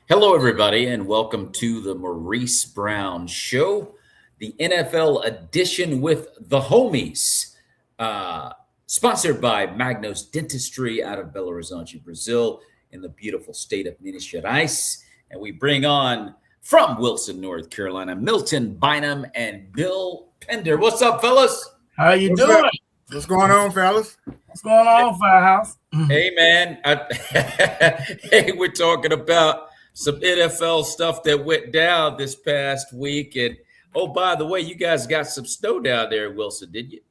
Hello, everybody, and welcome to the Maurice Brown Show, the NFL edition with the homies, sponsored by MAGNOS Dentistry out of Belo Horizonte, Brazil, in the beautiful state of Minas Gerais. And we bring on from Wilson, North Carolina, Milton, Bynum, and Bill Pender. What's up, fellas? How you What's doing? up? What's going on, fellas? What's going on, Firehouse? Hey, man. Hey, we're talking about some NFL stuff that went down this past week. And, oh, by the way, you guys got some snow down there in Wilson, didn't you?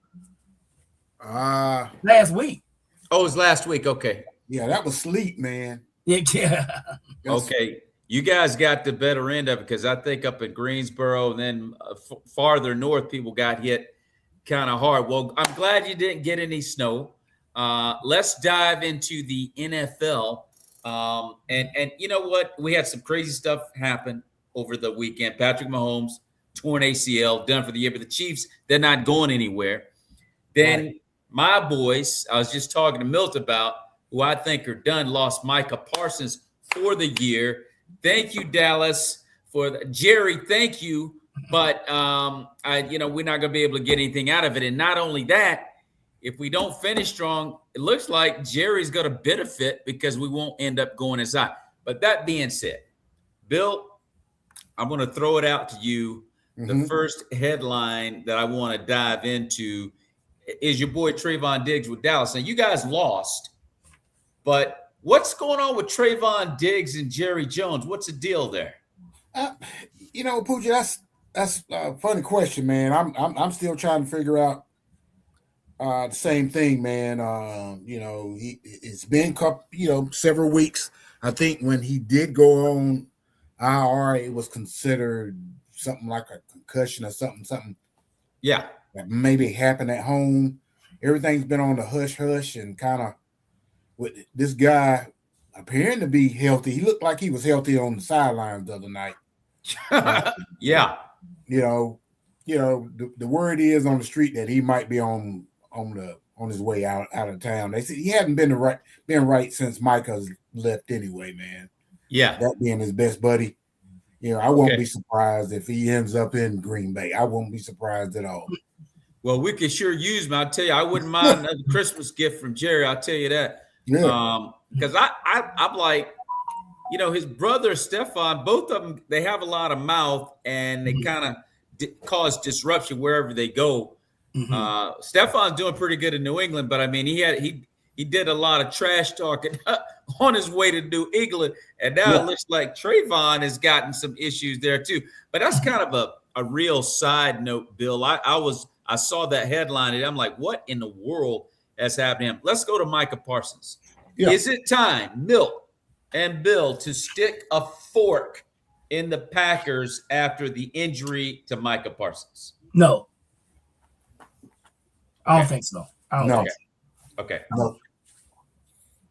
Last week. Oh, it was last week. Okay. Yeah, that was sleep, man. Yeah. Okay. You guys got the better end of it because I think up in Greensboro and then farther north, people got hit kind of hard. Well, I'm glad you didn't get any snow. Let's dive into the NFL. And you know what? We had some crazy stuff happen over the weekend. Patrick Mahomes, torn ACL, done for the year. But the Chiefs, they're not going anywhere. Then my boys, I was just talking to Milton about, who I think are done, lost Micah Parsons for the year. Thank you, Dallas, Jerry, thank you. But, we're not going to be able to get anything out of it. And not only that, if we don't finish strong, it looks like Jerry's going to benefit because we won't end up going inside. But that being said, Bill, I'm going to throw it out to you. The first headline that I want to dive into is your boy Trayvon Diggs with Dallas. Now, you guys lost, but what's going on with Trayvon Diggs and Jerry Jones? What's the deal there? Pooja, that's a funny question, man. I'm still trying to figure out the same thing, man. It's been several weeks. I think when he did go on IR, it was considered something like a concussion or something. Yeah, that maybe happened at home. Everything's been on the hush and kind of with this guy appearing to be healthy. He looked like he was healthy on the sidelines the other night. Yeah. The word is on the street that he might be on his way out of town. They said he hadn't been right since Micah's left anyway, man. Yeah. That being his best buddy. I won't be surprised if he ends up in Green Bay. I won't be surprised at all. Well, we could sure use him. I'll tell you, I wouldn't mind another Christmas gift from Jerry. I'll tell you that. Yeah. Because I'm like, his brother Stefan, both of them, they have a lot of mouth and they kind of cause disruption wherever they go. Stefan's doing pretty good in New England, but I mean, he did a lot of trash talking on his way to New England, and now it looks like Trayvon has gotten some issues there too. But that's kind of a real side note, Bill. I saw that headline and I'm like, what in the world has happened to him? Let's go to Micah Parsons. Yeah. Is it time, Milt and Bill, to stick a fork in the Packers after the injury to Micah Parsons? No. I don't think so. I don't think so. Okay. No.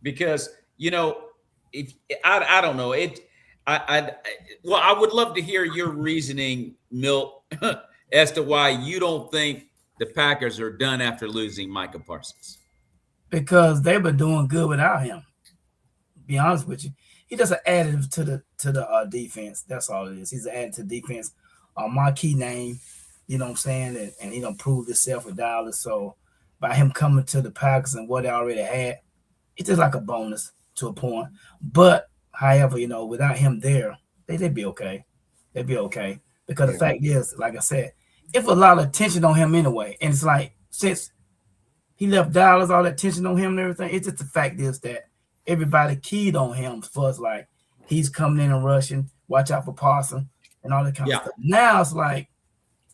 Because if I don't know it, I would love to hear your reasoning, Milt, as to why you don't think the Packers are done after losing Micah Parsons. Because they've been doing good without him. To be honest with you, he just an additive to the defense. That's all it is. He's an additive to defense. Marquee name. You know what I'm saying? And he done proved himself with Dallas. So by him coming to the Packers and what they already had, it's just like a bonus to a point. But however, without him there, they'd be okay. They'd be okay. Because the fact is, like I said, if a lot of tension on him anyway, and it's like since he left Dallas, all that tension on him and everything, it's just the fact is that everybody keyed on him first, like he's coming in and rushing, watch out for Parsons and all that kind of stuff. Now it's like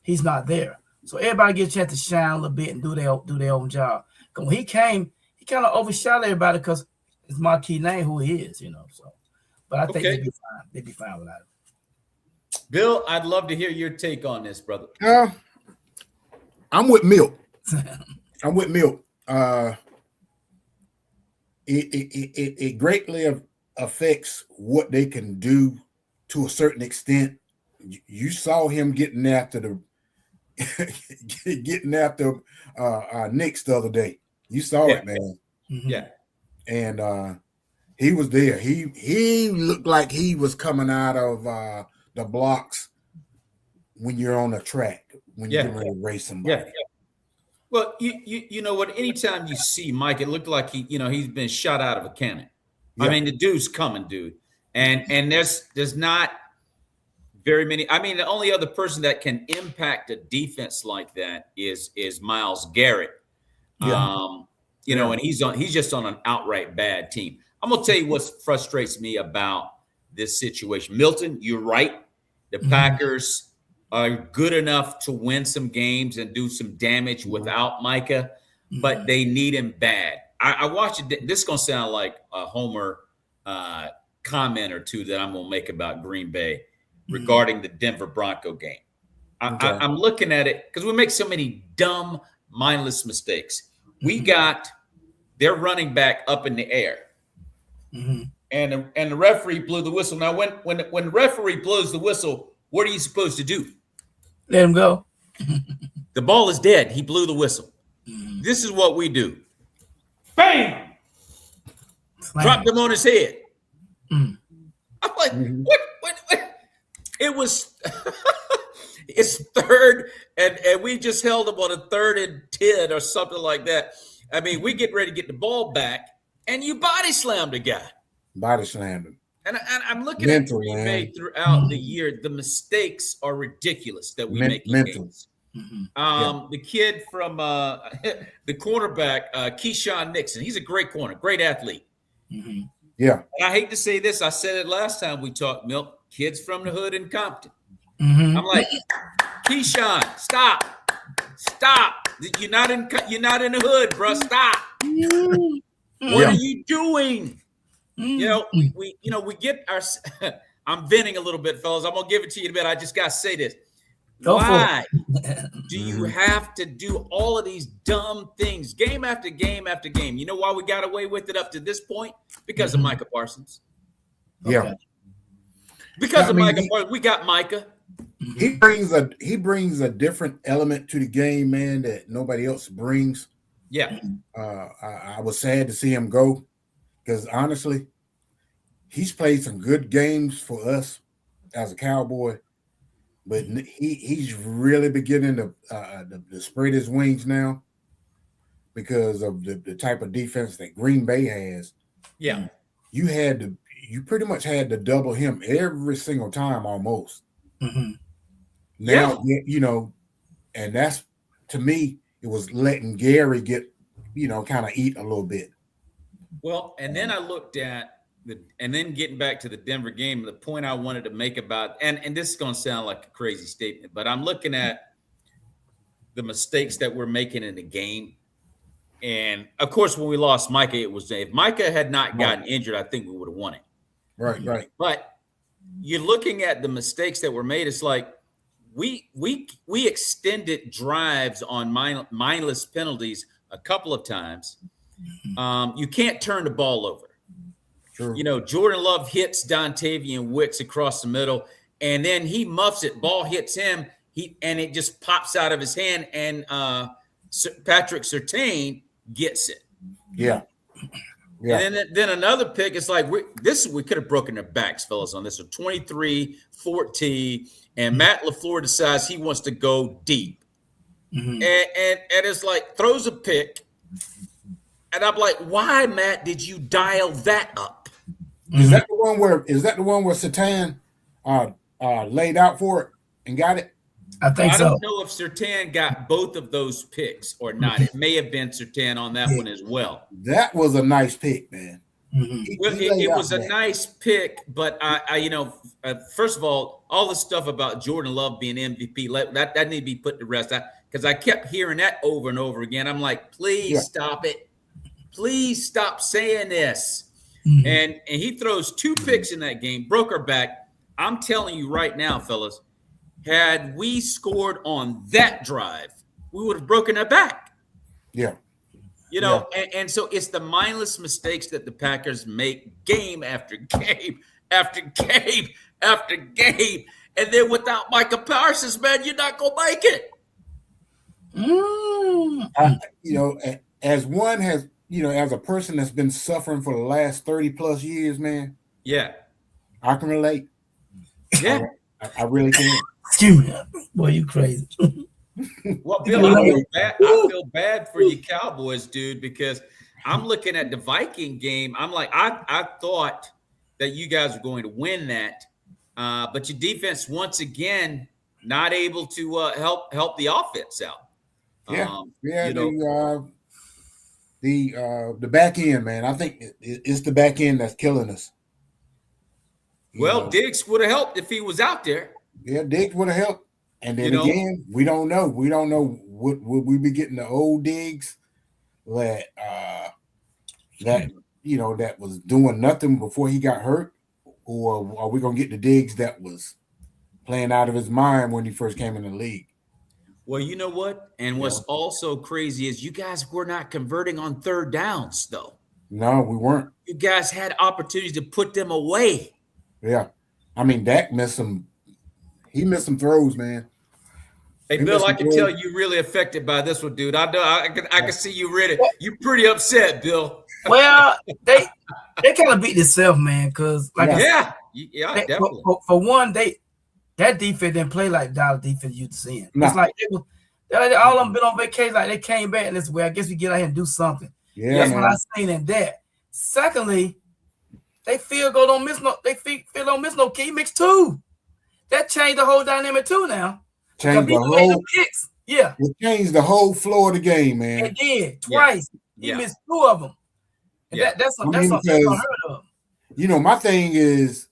he's not there. So everybody gets a chance to shine a little bit and do their own job. Because when he came, he kind of overshot everybody because it's Marquee name who he is, So, but I think they'd be fine. They'd be fine without it. Bill, I'd love to hear your take on this, brother. I'm with Milt. It greatly affects what they can do to a certain extent. You saw him getting after Knicks the other day. You saw it, man. Yeah. And He was there. He looked like he was coming out of the blocks when you're on a track, when you're getting ready to race somebody. Yeah. Well, you know what? Anytime you see Mike, it looked like he's been shot out of a cannon. Yeah. I mean, the dude's coming, dude. And there's not very many. I mean, the only other person that can impact a defense like that is Myles Garrett. Yeah. And he's just on an outright bad team. I'm gonna tell you what frustrates me about this situation. Milton, you're right. The Packers are good enough to win some games and do some damage without Micah, but they need him bad. I watched it. This is gonna sound like a homer comment or two that I'm gonna make about Green Bay regarding the Denver Bronco game. I'm looking at it because we make so many dumb, mindless mistakes. We got their running back up in the air. And the referee blew the whistle. Now, when the referee blows the whistle, what are you supposed to do? Let him go. The ball is dead. He blew the whistle. This is what we do. Bam! Dropped him on his head. I'm like, what? It was it's third, and we just held him on a 3rd and 10 or something like that. I mean, we get ready to get the ball back, and you body slammed a guy. Body slammed him. And I'm looking at Green Bay throughout the year. The mistakes are ridiculous that we make in games. The kid from the cornerback, Keyshawn Nixon, he's a great corner, great athlete. Yeah. And I hate to say this. I said it last time we talked, Milt. Kids from the hood in Compton. I'm like, Keyshawn, stop. You're not in the hood, bro. Stop. What are you doing? We get our. I'm venting a little bit, fellas. I'm gonna give it to you in a bit. I just gotta say this. Why do you have to do all of these dumb things, game after game after game? You know why we got away with it up to this point? Because of Micah Parsons. Yeah. Because of Micah Parsons, we got Micah. He brings a different element to the game, man, that nobody else brings. Yeah. I was sad to see him go because honestly, he's played some good games for us as a Cowboy, but he's really beginning to spread his wings now because of the type of defense that Green Bay has. Yeah. You pretty much had to double him every single time almost. Now, and that's, to me, it was letting Gary get, kind of eat a little bit. Well, and then I looked at and then getting back to the Denver game, the point I wanted to make about, and this is going to sound like a crazy statement, but I'm looking at the mistakes that we're making in the game. And of course, when we lost Micah, it was, if Micah had not gotten injured, I think we would have won it. Right. But you're looking at the mistakes that were made. It's like we extended drives on mindless penalties a couple of times. You can't turn the ball over. True. Jordan Love hits Dontavian Wicks across the middle, and then he muffs it. Ball hits him, and it just pops out of his hand, and Patrick Surtain gets it. Yeah. And then another pick. It's like we could have broken their backs, fellas, on this. So 23-14, and Matt LaFleur decides he wants to go deep, and it's like throws a pick, and I'm like, why, Matt, did you dial that up? Is that the one where Surtain laid out for it and got it? I think so. I don't know if Surtain got both of those picks or not. It may have been Surtain on that one as well. That was a nice pick, man. It was a nice pick, but first of all the stuff about Jordan Love being MVP, that need to be put to rest. Because I kept hearing that over and over again. I'm like, please stop it. Please stop saying this. And he throws 2 picks in that game, broke our back. I'm telling you right now, fellas, had we scored on that drive, we would have broken our back. Yeah. And so it's the mindless mistakes that the Packers make game after game after game after game. And then without Micah Parsons, man, you're not going to make it. As one has as a person that's been suffering for the last 30 plus years, man, Yeah. I can relate. Yeah. I really can. Excuse me, boy, you crazy. Well, Bill, I feel bad for you Cowboys, dude, because I'm looking at the Viking game. I'm like, I thought that you guys were going to win that, but your defense once again not able to help the offense out. The back end, man. I think it's the back end that's killing us. Well, Diggs would have helped if he was out there. Yeah, Diggs would have helped. And then again, we don't know. We don't know would we be getting the old Diggs that was doing nothing before he got hurt, or are we gonna get the Diggs that was playing out of his mind when he first came in the league? Well, you know what? And what's also crazy is you guys were not converting on third downs, though. No, we weren't. You guys had opportunities to put them away. Yeah. I mean, Dak missed some. He missed some throws, man. Hey, Bill, I can tell you really affected by this one, dude. I know I can see you ready. You're pretty upset, Bill. Well, they kind of beat themselves, man, because definitely. For one, that defense didn't play like Dallas defense used to seeing. No. It's like all of them been on vacation, like they came back and this way. I guess we get out here and do something. Yeah, that's what I seen in that. Secondly, they field goal don't miss no. They field don't miss no key mix too. That changed the whole dynamic too. Now changed the whole kicks. Yeah, it changed the whole floor of the game, man. It did twice. He missed 2 of them. And that's something unheard of. My thing is,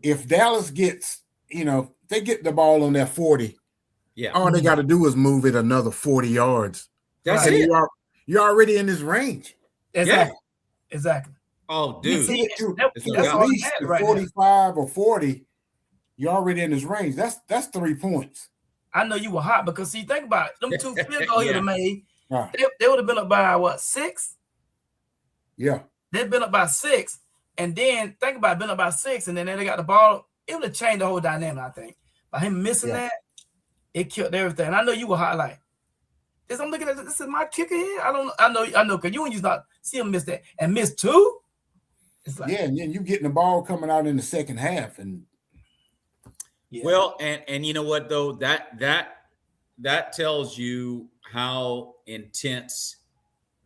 if Dallas gets, they get the ball on that 40. Yeah, all they got to do is move it another 40 yards. That's it. You're already in his range. Exactly. Oh, dude, that's at least 45 or 40. You're already in his range. That's 3 points. I know you were hot because think about it. Them 2 field goals he'd have made. Right. They would have been up by what, 6? Yeah. They'd been up by 6. And then think about it, been up by 6, and then they got the ball. It would have changed the whole dynamic, I think. By him missing that, it killed everything. And I know you were hot like this. I'm looking at this is my kicker here. I know, because you and you not see him miss that and miss 2. It's like, and then you getting the ball coming out in the second half. And well, and you know what though, that tells you how intense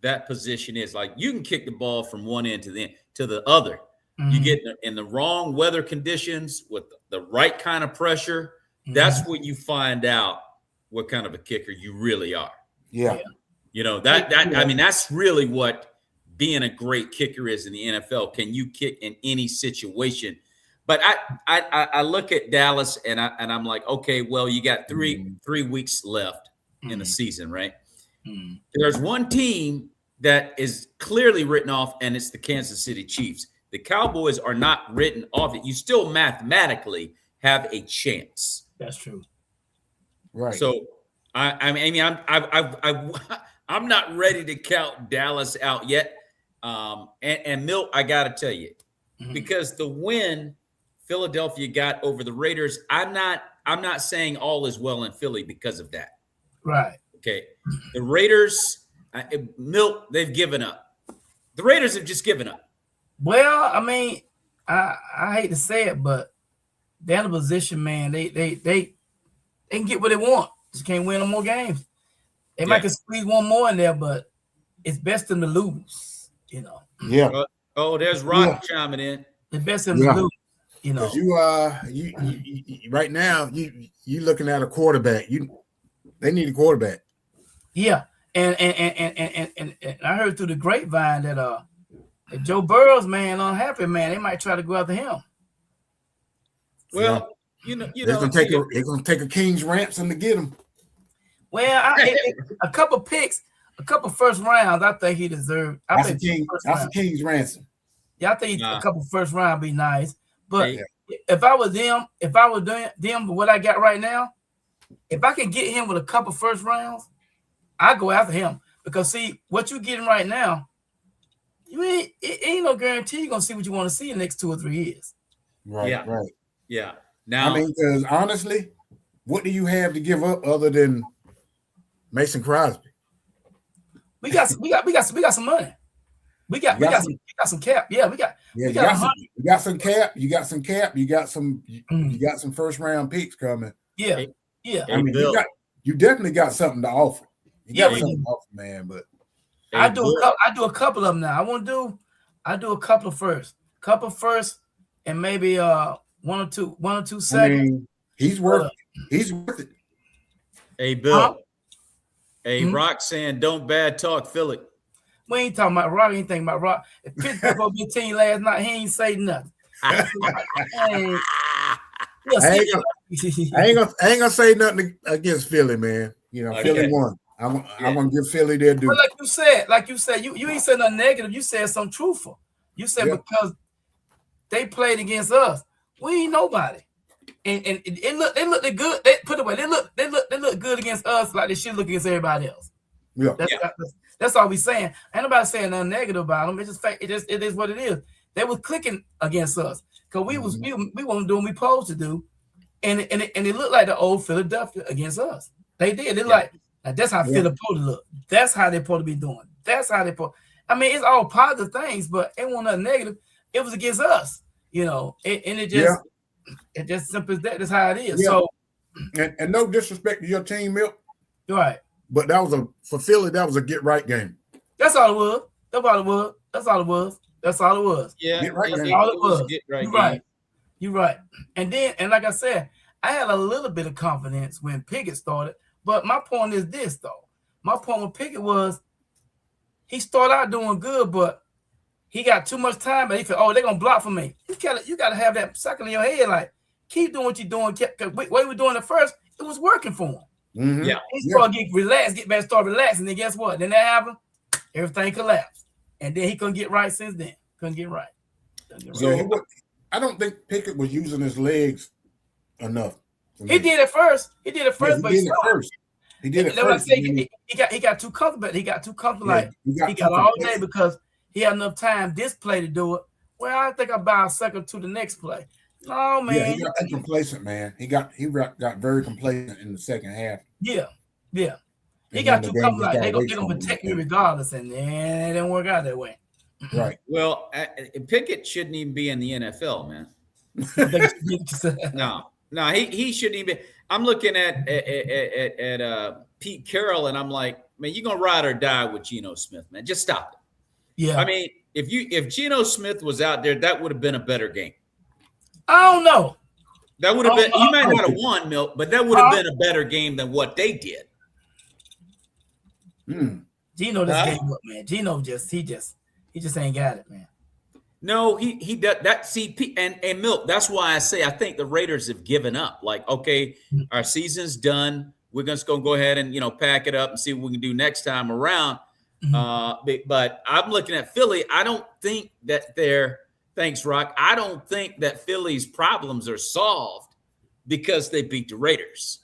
that position is. Like you can kick the ball from one end to the other. Mm-hmm. You get in the wrong weather conditions with the right kind of pressure. Mm-hmm. That's when you find out what kind of a kicker you really are. Yeah. I mean, that's really what being a great kicker is in the NFL. Can you kick in any situation? But I look at Dallas and I'm like, okay, well, you got three weeks left in the season, right? Mm-hmm. There's one team that is clearly written off, and it's the Kansas City Chiefs. The Cowboys are not written off. You still mathematically have a chance. That's true. Right. So I'm not ready to count Dallas out yet. And Milt, I got to tell you, because the win Philadelphia got over the Raiders, I'm not saying all is well in Philly because of that. Right. Okay. The Raiders, Milt, they've given up. The Raiders have just given up. Well, I mean, I hate to say it, but they're in a position, man. They can get what they want. Just can't win no more games. They might can squeeze one more in there, but it's best them to lose. Yeah. There's Rock chiming in. It's best them to lose. You right now you looking at a quarterback. They need a quarterback. Yeah, and I heard through the grapevine that Joe Burrow's unhappy, man. They might try to go after him. Well, it's gonna take a King's ransom to get him. Well, a couple picks, a couple first rounds, I think he deserved. That's a King's ransom. Yeah, I think a couple first round be nice. But if I was them, what I got right now, if I can get him with a couple first rounds, I go after him. Because see, what you're getting right now, it ain't no guarantee you're gonna see what you want to see in the next 2 or 3 years. Right. Yeah. Now, I mean, because honestly, what do you have to give up other than Mason Crosby? We got some money. We got some cap. Yeah, we got you got some cap. You got some first round picks coming. Yeah. I mean, you definitely got something to offer. You got something to offer, man. But I do a couple of them now. I do a couple of first, and maybe one or two seconds. I mean, he's worth it. Hey, Bill. Hey, Rock saying don't bad talk Philly. We ain't talking about Rock. Ain't thinking about Rock. If Pittsburgh go get team last night, he ain't say nothing. I ain't gonna say nothing against Philly, man. You know, Philly won. I'm gonna give Philly their due. But like you said, you ain't said nothing negative. You said something truthful. You said because they played against us, we ain't nobody. And they look good. They put it away. They look good against us like they should look against everybody else. Yeah. That's all we saying. Ain't nobody saying nothing negative about them. It's just fact. It is what it is. They was clicking against us because we wasn't doing what we supposed to do, and it looked like the old Philadelphia against us. They did. It like that's how Philadelphia look. That's how they're supposed to be doing. That's how they put. I mean, it's all positive things, but it wasn't nothing negative. It was against us, you know. It just simple as that. That's how it is. Yeah. So, and no disrespect to your team, Milton. Right. But for Philly, that was a get right game. That's all it was. That's all it was. Yeah, get right that's game. all it was. You're right. And like I said, I had a little bit of confidence when Pickett started. But my point is this, though. My point with Pickett was he started out doing good, but he got too much time. But he said, "Oh, they're gonna block for me." You gotta have that second in your head, like keep doing what you're doing. Because what we were doing at first, it was working for him. Mm-hmm. Yeah, he started getting relaxed, get back, start relaxing. Then guess what? Then that happened. Everything collapsed, and then he couldn't get right since then. Couldn't get right. I don't think Pickett was using his legs enough. He did it first. He did it first. He did it first. He got too comfortable. He got too comfortable. He got all day because he had enough time this play to do it. Well, I think I buy a second to the next play. No, man. Yeah, he got complacent, man. He got very complacent in the second half. Yeah. He got too comfortable. They're gonna protect me regardless, and then it didn't work out that way. Right. Well, Pickett shouldn't even be in the NFL, man. No, he shouldn't even be. I'm looking at Pete Carroll, and I'm like, man, you're gonna ride or die with Geno Smith, man. Just stop it. Yeah. I mean, if Geno Smith was out there, that would have been a better game. I don't know. That would have been. He might not have won, Milt, but that would have been a better game than what they did. Geno just gave up, man. Geno just ain't got it, man. No, he does that. See, and Milt. That's why I say I think the Raiders have given up. Like, okay, our season's done. We're just gonna go ahead and pack it up and see what we can do next time around. But I'm looking at Philly. I don't think that thanks, Rock. I don't think that Philly's problems are solved because they beat the Raiders.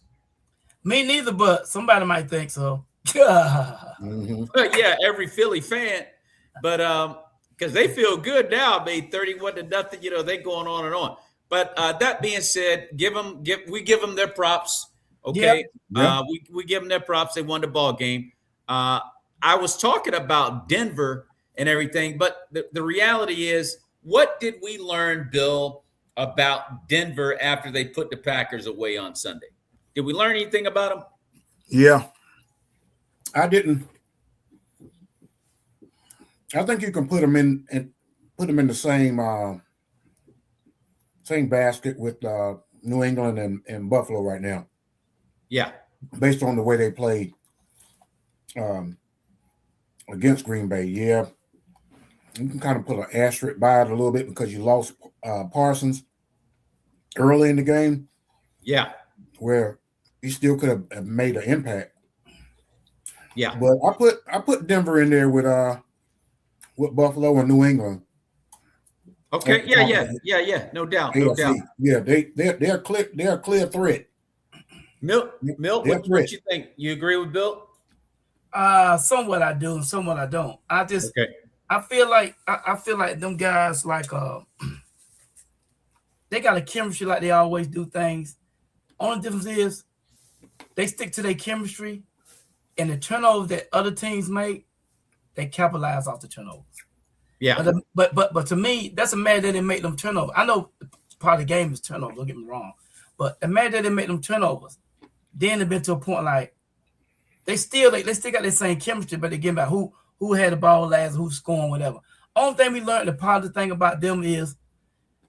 Me neither, but somebody might think so. But yeah, every Philly fan, but because they feel good now, made 31-0. They going on and on. But that being said, we give them their props. Okay, we give them their props. They won the ball game. I was talking about Denver and everything, but the reality is, what did we learn, Bill, about Denver after they put the Packers away on Sunday? Did we learn anything about them? Yeah, I didn't. I think you can put them in the same basket with New England and Buffalo right now. Yeah, based on the way they played against Green Bay. Yeah, you can kind of put an asterisk by it a little bit because you lost Parsons early in the game. Yeah, where he still could have made an impact. Yeah, but I put Denver in there with Buffalo and New England. Okay. Yeah. No doubt. Yeah, they're a clear threat. Milt, what you think? You agree with Bill? Somewhat I do, somewhat I don't. I feel like them guys they got a chemistry like they always do things. Only difference is they stick to their chemistry, and the turnovers that other teams make, they capitalize off the turnovers. Yeah. But to me, that's a matter that didn't make them turnovers. I know part of the game is turnovers. Don't get me wrong, but the matter that didn't make them turnovers. Then they've been to a point like they still got the same chemistry, but they get about who had the ball last, who's scoring, whatever. Only thing we learned, the positive thing about them is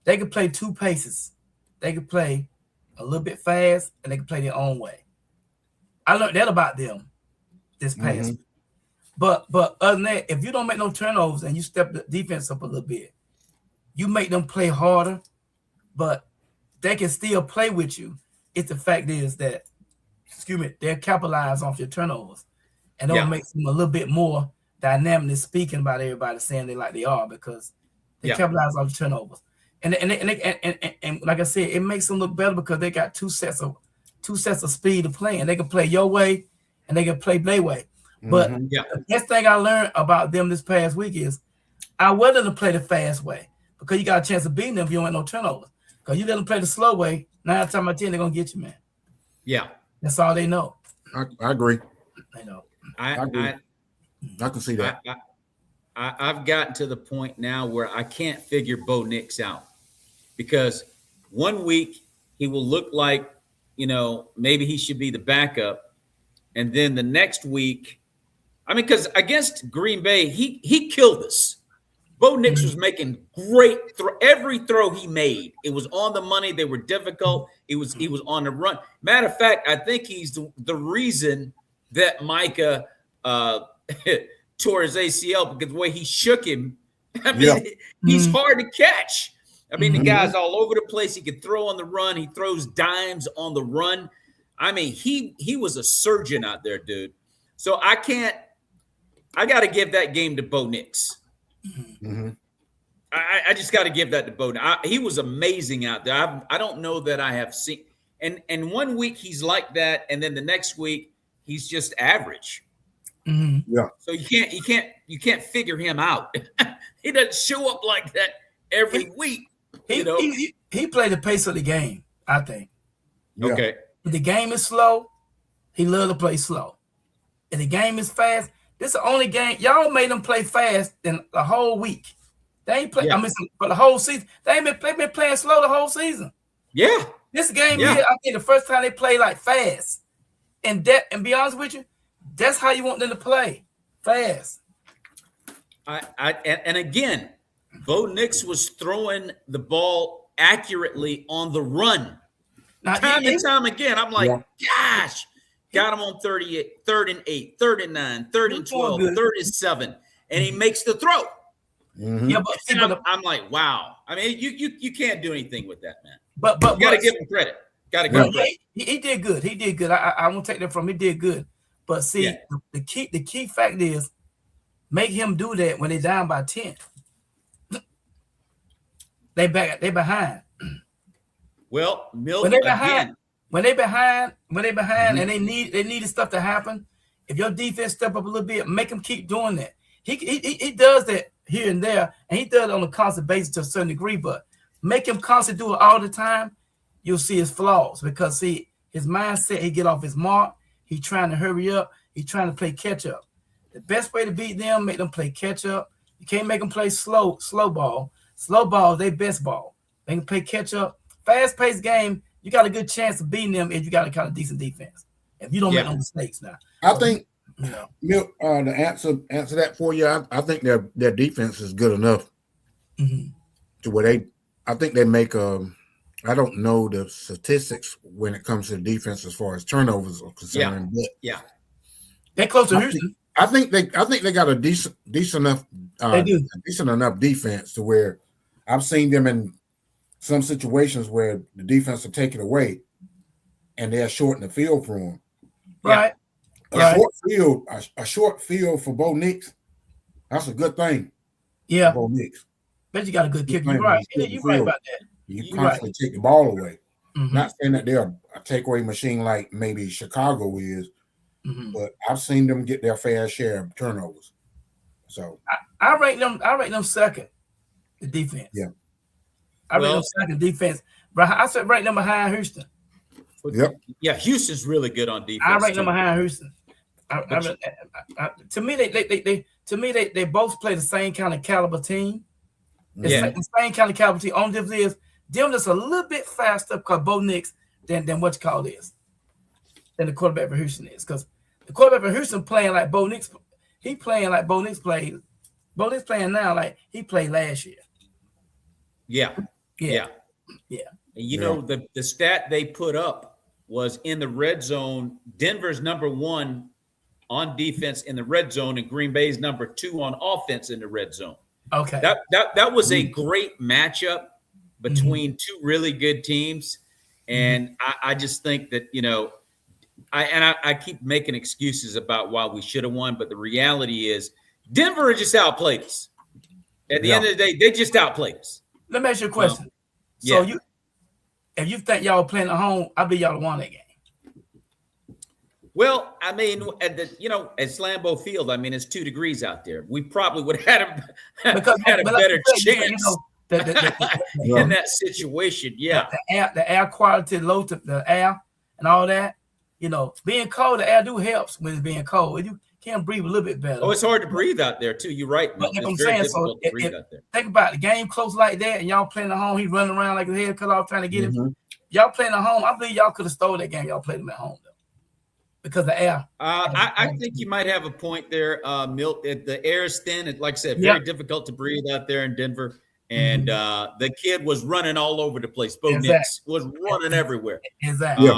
they can play two paces. They can play a little bit fast, and they can play their own way. I learned that about them this past week. But other than that, if you don't make no turnovers and you step the defense up a little bit, you make them play harder, but they can still play with you. It's the fact is that, they're capitalized off your turnovers, and that makes them a little bit more dynamic speaking about everybody saying they like they are because they capitalize off the turnovers. And like I said, it makes them look better because they got two sets of speed of playing. They can play your way and they can play their way. But the best thing I learned about them this past week is I want them to play the fast way because you got a chance of beating them if you don't have no turnovers. Because you let them play the slow way, 9 times out of 10 they're gonna get you, man. Yeah, that's all they know. I agree. I know. I agree. I can see that. I've gotten to the point now where I can't figure Bo Nix out because one week he will look like, maybe he should be the backup. And then the next week, because against Green Bay, he killed us. Bo Nix was making great every throw he made. It was on the money. They were difficult. He was on the run. Matter of fact, I think he's the reason that Micah tore his ACL because the way he shook him. He's hard to catch. The guy's all over the place. He can throw on the run. He throws dimes on the run. He was a surgeon out there, dude. So I got to give that game to Bo Nix. I just got to give that to Bo. He was amazing out there. I don't know that I have seen. And 1 week he's like that, and then the next week he's just average. Yeah. So you can't figure him out. He doesn't show up like that every week. He played the pace of the game, I think. Yeah. Okay. If the game is slow, he loves to play slow. If the game is fast, this is the only game y'all made them play fast in the whole week. They ain't play. For the whole season, they been playing slow the whole season. Yeah, this game here, I think the first time they played like fast, and be honest with you, that's how you want them to play fast. And again, Bo Nix was throwing the ball accurately on the run. Now, time and time again, I'm like, gosh. Got him on 38, 3rd and 8, 3rd and 9, 3rd and 12, 3rd and 7, and he makes the throw. Yeah, but I'm like, wow. You can't do anything with that, man. But you got to give him credit. Got to give him credit. He did good. He did good. I won't take that from him. He did good. But see, the key fact is make him do that when they're down by 10. They behind. Well, Milton again. When they behind, and they need stuff to happen. If your defense step up a little bit, make them keep doing that. He does that here and there, and he does it on a constant basis to a certain degree. But make him constantly do it all the time, you'll see his flaws because his mindset. He get off his mark. He trying to hurry up. He trying to play catch up. The best way to beat them, make them play catch up. You can't make them play slow ball. Slow ball is their best ball. They can play catch up. Fast paced game. You got a good chance of beating them if you got a kind of decent defense. If you don't make no mistakes now. I think to answer that for you, I think their defense is good enough to where I think they make I don't know the statistics when it comes to the defense as far as turnovers are concerned. But they're close to Houston. I think they got a decent enough decent enough defense to where I've seen them in some situations where the defense will take it away and they'll shorten the field for them. Right. A short field for Bo Nix, that's a good thing. Yeah. Bo Nix. Bet you got a good kick. You're right. You're right about that. You constantly take the ball away. Not saying that they're a takeaway machine like maybe Chicago is, but I've seen them get their fair share of turnovers. So I rate them second, the defense. Yeah. I rate them second defense. I said rate them behind Houston. Yep. Yeah, Houston's really good on defense. I rate them behind Houston. To to me, they both play the same kind of caliber team. It's Yeah. the same kind of caliber team. Only difference is them just a little bit faster because Bo Nix than what you call is. Than the quarterback for Houston is. Because the quarterback for Houston playing like Bo Nix, he playing like Bo Nix played. Bo Nix playing now like he played last year. Yeah. Yeah. You know, the stat they put up was in the red zone. Denver's number 1 on defense in the red zone, and Green Bay's number 2 on offense in the red zone. Okay. That was a great matchup between two really good teams. And I just think that, you know, I keep making excuses about why we should have won, but the reality is Denver just outplayed us. At the end of the day, they just outplayed us. Let me ask you a question. So if you think y'all playing at home, I bet y'all won that game. Well, I mean, at Lambeau Field, I mean, it's 2 degrees out there. We probably would have had a better chance in that situation. Yeah. The air quality, the air and all that. You know, being cold, the air helps when it's being cold. You can breathe a little bit better. Oh, it's hard to breathe out there too. You're right. But It's very difficult to breathe out there. Think about it, the game close like that, and y'all playing at home. He running around like his head cut off trying to get him. Y'all playing at home. I believe y'all could have stole that game. Y'all played them at home though, because the air. I think you might have a point there, Milt. The air is thin. Like I said, very difficult to breathe out there in Denver. And the kid was running all over the place. Bo Nix was running everywhere. Exactly.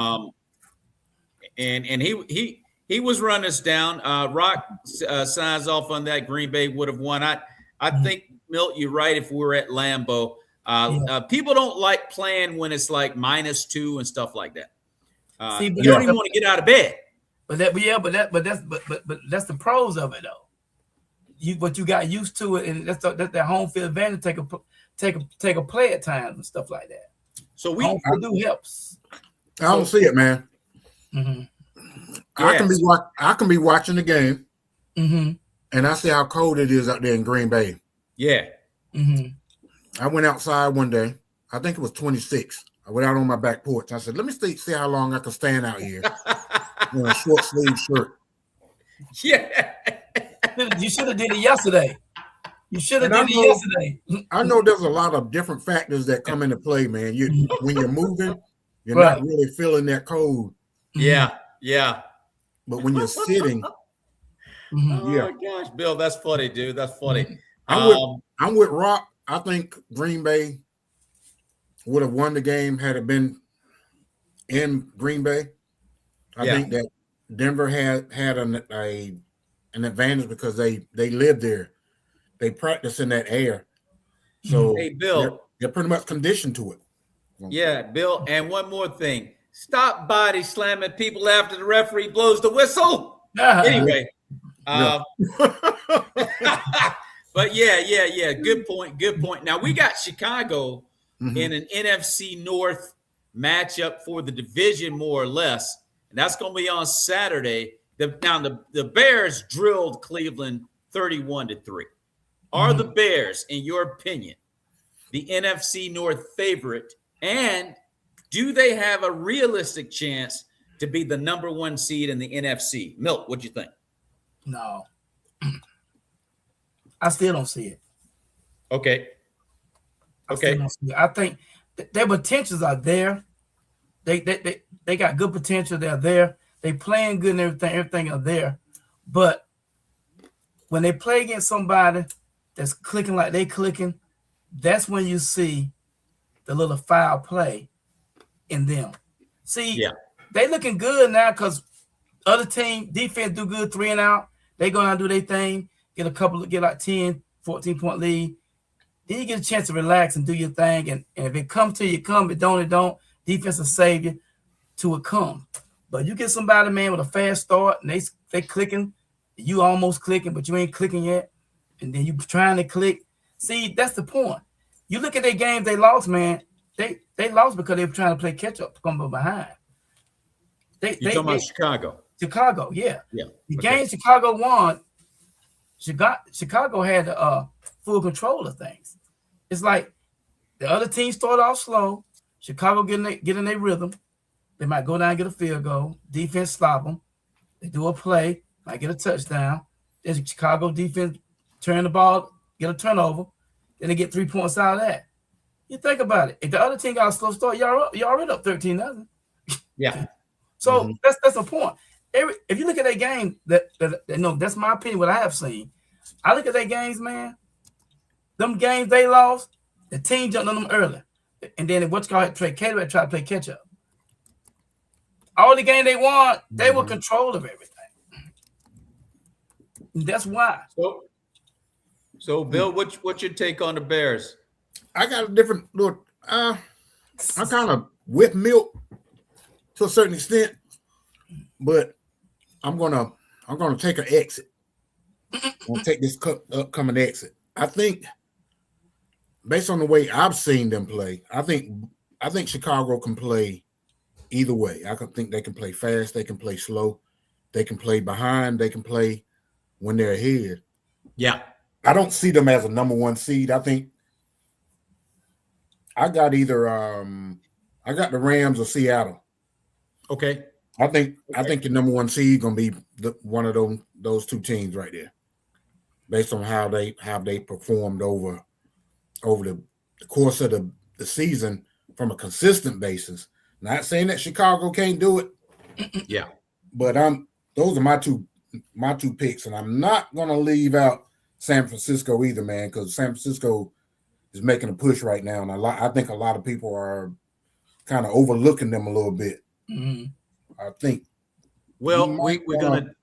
And he was running us down. Rock signs off on that. Green Bay would have won. I think, Milt, you're right. If we were at Lambeau, people don't like playing when it's like -2 and stuff like that. You don't even want to get out of bed. But that's the pros of it though. You got used to it, and that's that home field advantage. Take a play at times and stuff like that. So home field helps. I don't see it, man. I can be watching the game, and I see how cold it is out there in Green Bay. Yeah. I went outside one day. I think it was 26. I went out on my back porch. I said, "Let me see how long I can stand out here in a short sleeve shirt." Yeah. You should have did it yesterday. I know there's a lot of different factors that come into play, man. When you're moving, you're not really feeling that cold. Yeah. But when you're sitting, oh my gosh, Bill, that's funny, dude. That's funny. I'm with Rock. I think Green Bay would have won the game had it been in Green Bay. I think that Denver had an advantage because they live there. They practice in that air. So hey, Bill, they're pretty much conditioned to it. Yeah, Bill. And one more thing. Stop body slamming people after the referee blows the whistle. Anyway. But yeah. Good point. Now we got Chicago in an NFC North matchup for the division, more or less. And that's going to be on Saturday. The Bears drilled Cleveland 31-3. Are the Bears, in your opinion, the NFC North favorite? And do they have a realistic chance to be the number 1 seed in the NFC? Milt, what do you think? No. I still don't see it. Okay. I think their potentials are there. They got good potential. They're there. They playing good and everything are there. But when they play against somebody that's clicking like they clicking, that's when you see the little foul play in them. See, they looking good now because other team defense do good 3 and out. They go down and do their thing, get like 10, 14-point lead. Then you get a chance to relax and do your thing. And if it comes to you, come. If it don't. Defense will save you till it comes. But you get somebody, man, with a fast start, and they clicking. You almost clicking, but you ain't clicking yet. And then you trying to click. See, that's the point. You look at their games they lost, man. They lost because they were trying to play catch up, come behind. You're talking about Chicago. Chicago, yeah. The game Chicago won, Chicago had full control of things. It's like the other team started off slow. Chicago get in their rhythm. They might go down and get a field goal. Defense stop them. They do a play, might get a touchdown. The Chicago defense turn the ball, get a turnover, then they get 3 points out of that. You think about it. If the other team got a slow start, y'all already up 13-0. Yeah. So that's a point. If you look at that game, that's my opinion. What I have seen, I look at their games, man. Them games they lost, the team jumped on them early, and then what's called play Caleb tried to play catch up. All the game they won, they were control of everything. That's why. So Bill, what's your take on the Bears? I got a different look. I'm kind of with Milt to a certain extent, but I'm gonna take an exit. I'm gonna take this upcoming exit. I think, based on the way I've seen them play, I think Chicago can play either way. I think they can play fast, they can play slow, they can play behind, they can play when they're ahead. Yeah. I don't see them as a number one seed. I think I got either I got the Rams or Seattle. Okay. I think the number one seed gonna be one of those two teams right there, based on how they performed over the course of the season from a consistent basis. Not saying that Chicago can't do it. Yeah. But those are my two picks, and I'm not gonna leave out San Francisco either, man, because San Francisco is making a push right now, and I think a lot of people are kind of overlooking them a little bit. Mm-hmm. I think. Well, we're gonna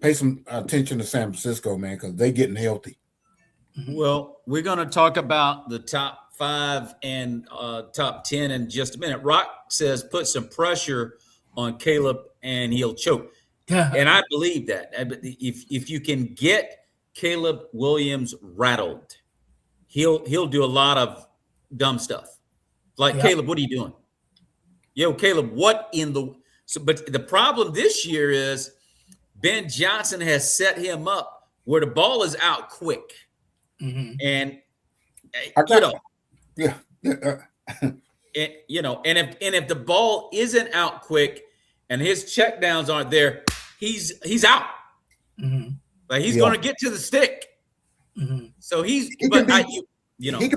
pay some attention to San Francisco, man, because they're getting healthy. Well, we're gonna talk about the top 5 and top 10 in just a minute. Rock says put some pressure on Caleb and he'll choke. Yeah. And I believe that. If you can get Caleb Williams rattled, he'll do a lot of dumb stuff. Like, Caleb, what are you doing? Yo, Caleb, what in the but the problem this year is Ben Johnson has set him up where the ball is out quick. Mm-hmm. And if the ball isn't out quick and his checkdowns aren't there, he's out. Mm-hmm. Like he's going to get to the stick. Mm-hmm. So he can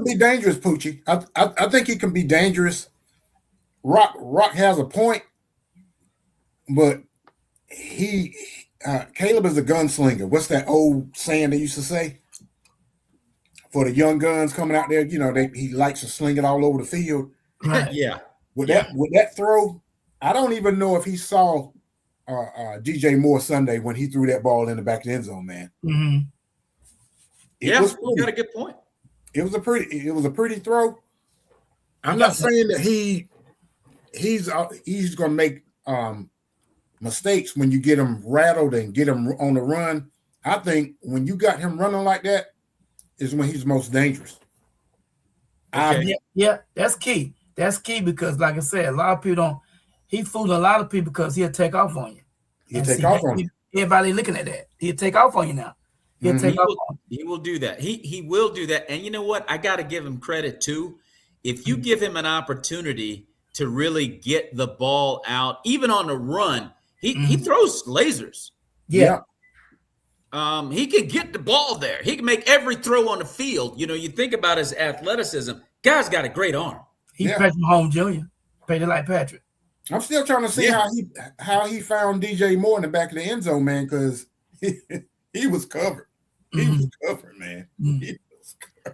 be dangerous, Poochie. I think he can be dangerous. Rock has a point, but Caleb is a gunslinger. What's that old saying they used to say? For the young guns coming out there, he likes to sling it all over the field. Right. Yeah. With that throw, I don't even know if he saw DJ Moore Sunday when he threw that ball in the back of the end zone, man. Mm-hmm. You got a good point. It was a pretty throw. I'm not saying that he's going to make mistakes when you get him rattled and get him on the run. I think when you got him running like that is when he's most dangerous. Okay. Yeah, that's key. That's key because, like I said, a lot of people he fooling a lot of people because he'll take off on you. He'll take off on you. Everybody looking at that. He'll take off on you now. He will do that. He will do that. And you know what? I got to give him credit too. If you give him an opportunity to really get the ball out, even on the run, he throws lasers. Yeah. He can get the ball there. He can make every throw on the field. You think about his athleticism. Guy's got a great arm. He's Patrick Mahomes Jr. Paid it like Patrick. I'm still trying to see how he found DJ Moore in the back of the end zone, man, because he was covered. He was covered, man.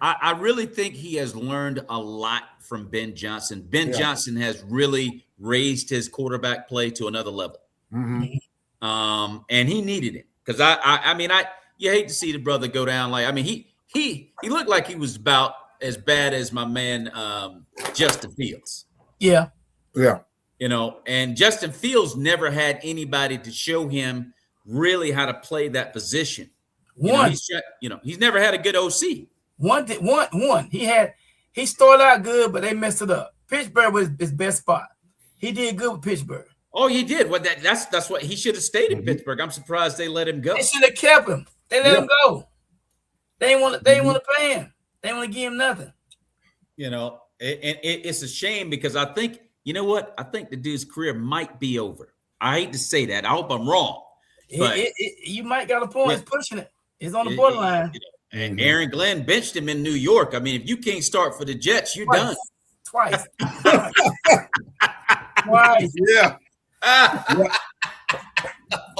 I really think he has learned a lot from Ben Johnson. Ben Johnson has really raised his quarterback play to another level. Mm-hmm. And he needed it because you hate to see the brother go down. He looked like he was about as bad as my man Justin Fields. Yeah. And Justin Fields never had anybody to show him really how to play that position. He's never had a good OC. One. He started out good, but they messed it up. Pittsburgh was his best spot. He did good with Pittsburgh. Oh, he did. Well, that's what he should have stayed in Pittsburgh. I'm surprised they let him go. They should have kept him. They let him go. They didn't want to pay him. They didn't want to give him nothing. It's a shame because I think, you know what? I think the dude's career might be over. I hate to say that. I hope I'm wrong. But you might got a point. It's pushing it. It's on the borderline. And Aaron Glenn benched him in New York. I mean, if you can't start for the Jets, you're done. Twice. Yeah.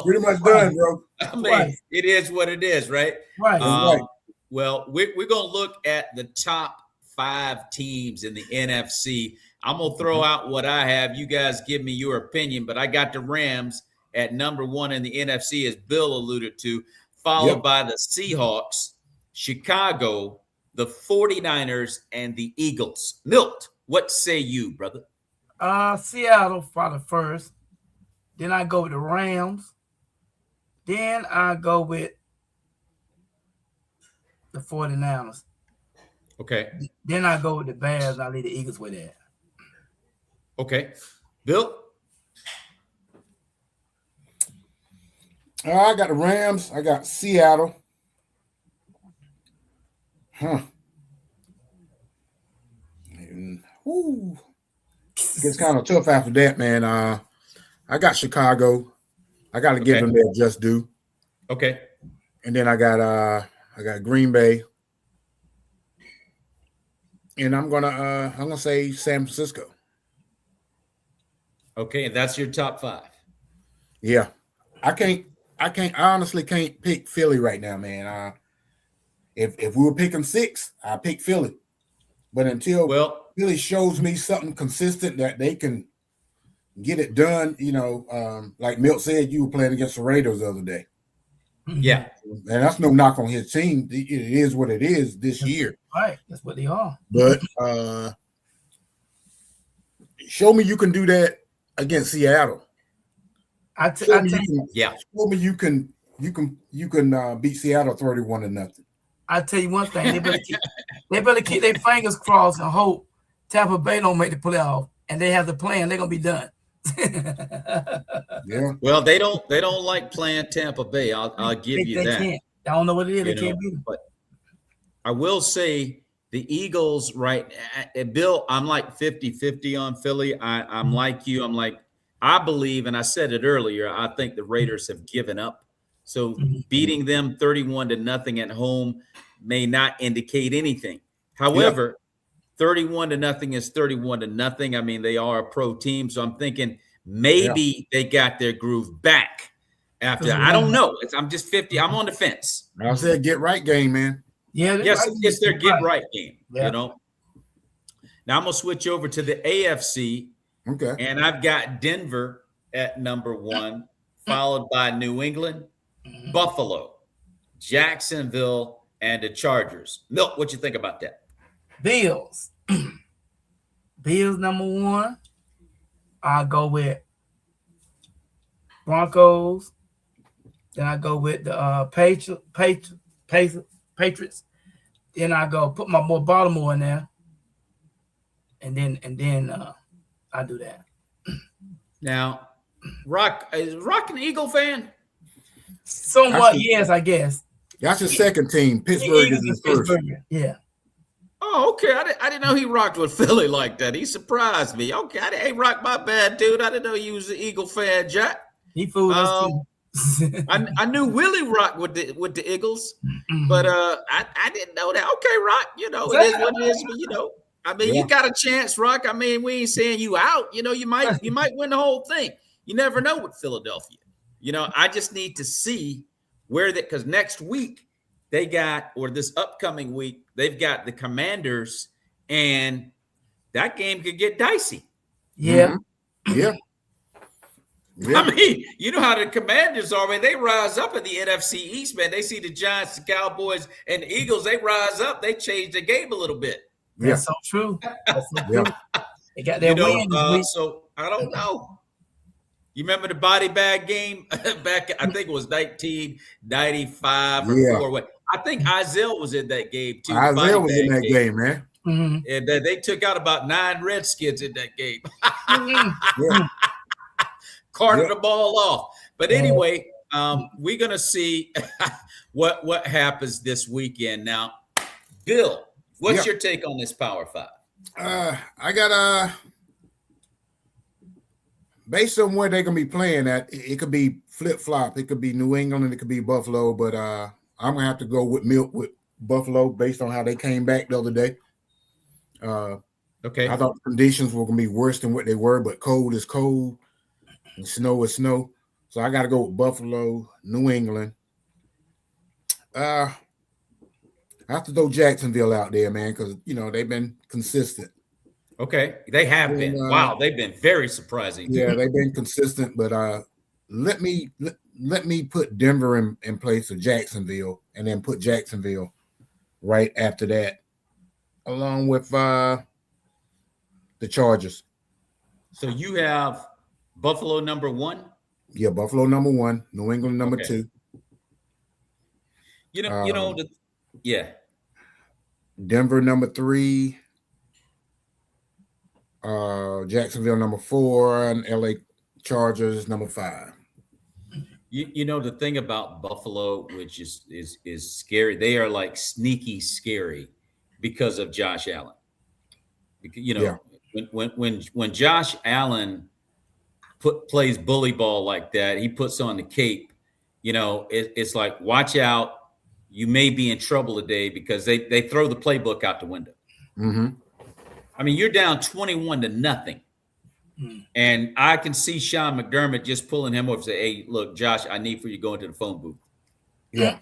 Pretty much done, bro. I mean, it is what it is, right? Right. Well, we're going to look at the top 5 teams in the NFC. I'm going to throw out what I have. You guys give me your opinion, but I got the Rams at number 1 in the NFC, as Bill alluded to, followed by the Seahawks, Chicago, the 49ers, and the Eagles. Milt, what say you, brother? Seattle for the first. Then I go with the Rams. Then I go with the 49ers. Okay. Then I go with the Bears. I leave the Eagles with that. Okay. Bill? I got the Rams. I got Seattle. It's kind of tough after that, man. I got Chicago. I got to give them their just due. Okay. And then I got Green Bay. And I'm gonna say San Francisco. Okay, and that's your top 5. Yeah. I honestly can't pick Philly right now, man. If we were picking 6, I pick Philly. But until Philly shows me something consistent that they can get it done, like Milt said, you were playing against the Raiders the other day. Yeah. And that's no knock on his team. It is what it is this year. Right. That's what they are. But show me you can do that against Seattle. Show me you can beat Seattle 31-0. I tell you one thing, they better keep their fingers crossed and hope Tampa Bay don't make the playoff, and they have the plan. They're gonna be done. Yeah. Well, they don't like playing Tampa Bay. I'll give you that. Can't. I don't know what it is. They can't beat them. But I will say the Eagles, right? Bill, I'm like 50-50 on Philly. I'm like you. I believe, and I said it earlier, I think the Raiders have given up. So beating them 31-0 at home may not indicate anything. However, 31-0 is 31-0. I mean, they are a pro team. So I'm thinking maybe they got their groove back after. I don't know. I'm just 50. I'm on the fence. I said get right game, man. Yeah. Yes, it's their get right game. Yeah. Now I'm going to switch over to the AFC. Okay. And I've got Denver at number 1, followed by New England, Buffalo, Jacksonville, and the Chargers. Milt, what you think about that? Bills. Bills number 1. I'll go with Broncos. Then I go with the Patriots. Then I go put my boy Baltimore in there. And then I do that. Now, is Rock an Eagle fan? Somewhat, yes, I guess. That's his second team. Pittsburgh is his first. Yeah. Oh, okay. I didn't know he rocked with Philly like that. He surprised me. Okay, hey, Rock, my bad, dude. I didn't know you was an Eagle fan, Jack. He fooled us too. I knew Willie rocked with the Eagles, but I didn't know that. Okay, Rock, it is what it is. But, I mean, you got a chance, Rock. I mean, we ain't saying you out. You might win the whole thing. You never know with Philadelphia. I just need to see because next week they got, or this upcoming week, they've got the Commanders, and that game could get dicey. Yeah. Yeah. I mean, you know how the Commanders are, man. They rise up in the NFC East, man. They see the Giants, the Cowboys, and the Eagles. They rise up. They change the game a little bit. That's so true. They got their win this week. So I don't know. You remember the body bag game back? I think it was 1995 or 4. What? I think Isaiah was in that game too. Isaiah was in that game, man. Mm-hmm. And they took out about 9 Redskins in that game. Carted the ball off. But anyway, we're gonna see what happens this weekend. Now, Bill, what's your take on this Power 5? I got based on where they're gonna be playing at, it could be flip-flop. It could be New England and it could be Buffalo, but I'm gonna have to go with Buffalo based on how they came back the other day. Okay. I thought the conditions were gonna be worse than what they were, but cold is cold and snow is snow. So I got to go with Buffalo, New England. I have to throw Jacksonville out there, man, because they've been consistent. Okay, they have been. Wow, they've been very surprising. Yeah, they've been consistent, but let me put Denver in place of Jacksonville, and then put Jacksonville right after that, along with the Chargers. So you have Buffalo number 1. Yeah, Buffalo number 1, New England number 2. Yeah. Denver number 3. Jacksonville number 4, and LA Chargers number 5. The thing about Buffalo, which is scary, they are like sneaky scary because of Josh Allen. When Josh Allen plays bully ball like that, he puts on the cape. It's like, watch out, you may be in trouble today, because they throw the playbook out the window. Mm-hmm. I mean, you're down 21-0. And I can see Sean McDermott just pulling him over and say, "Hey, look, Josh, I need for you to go into the phone booth." Yeah.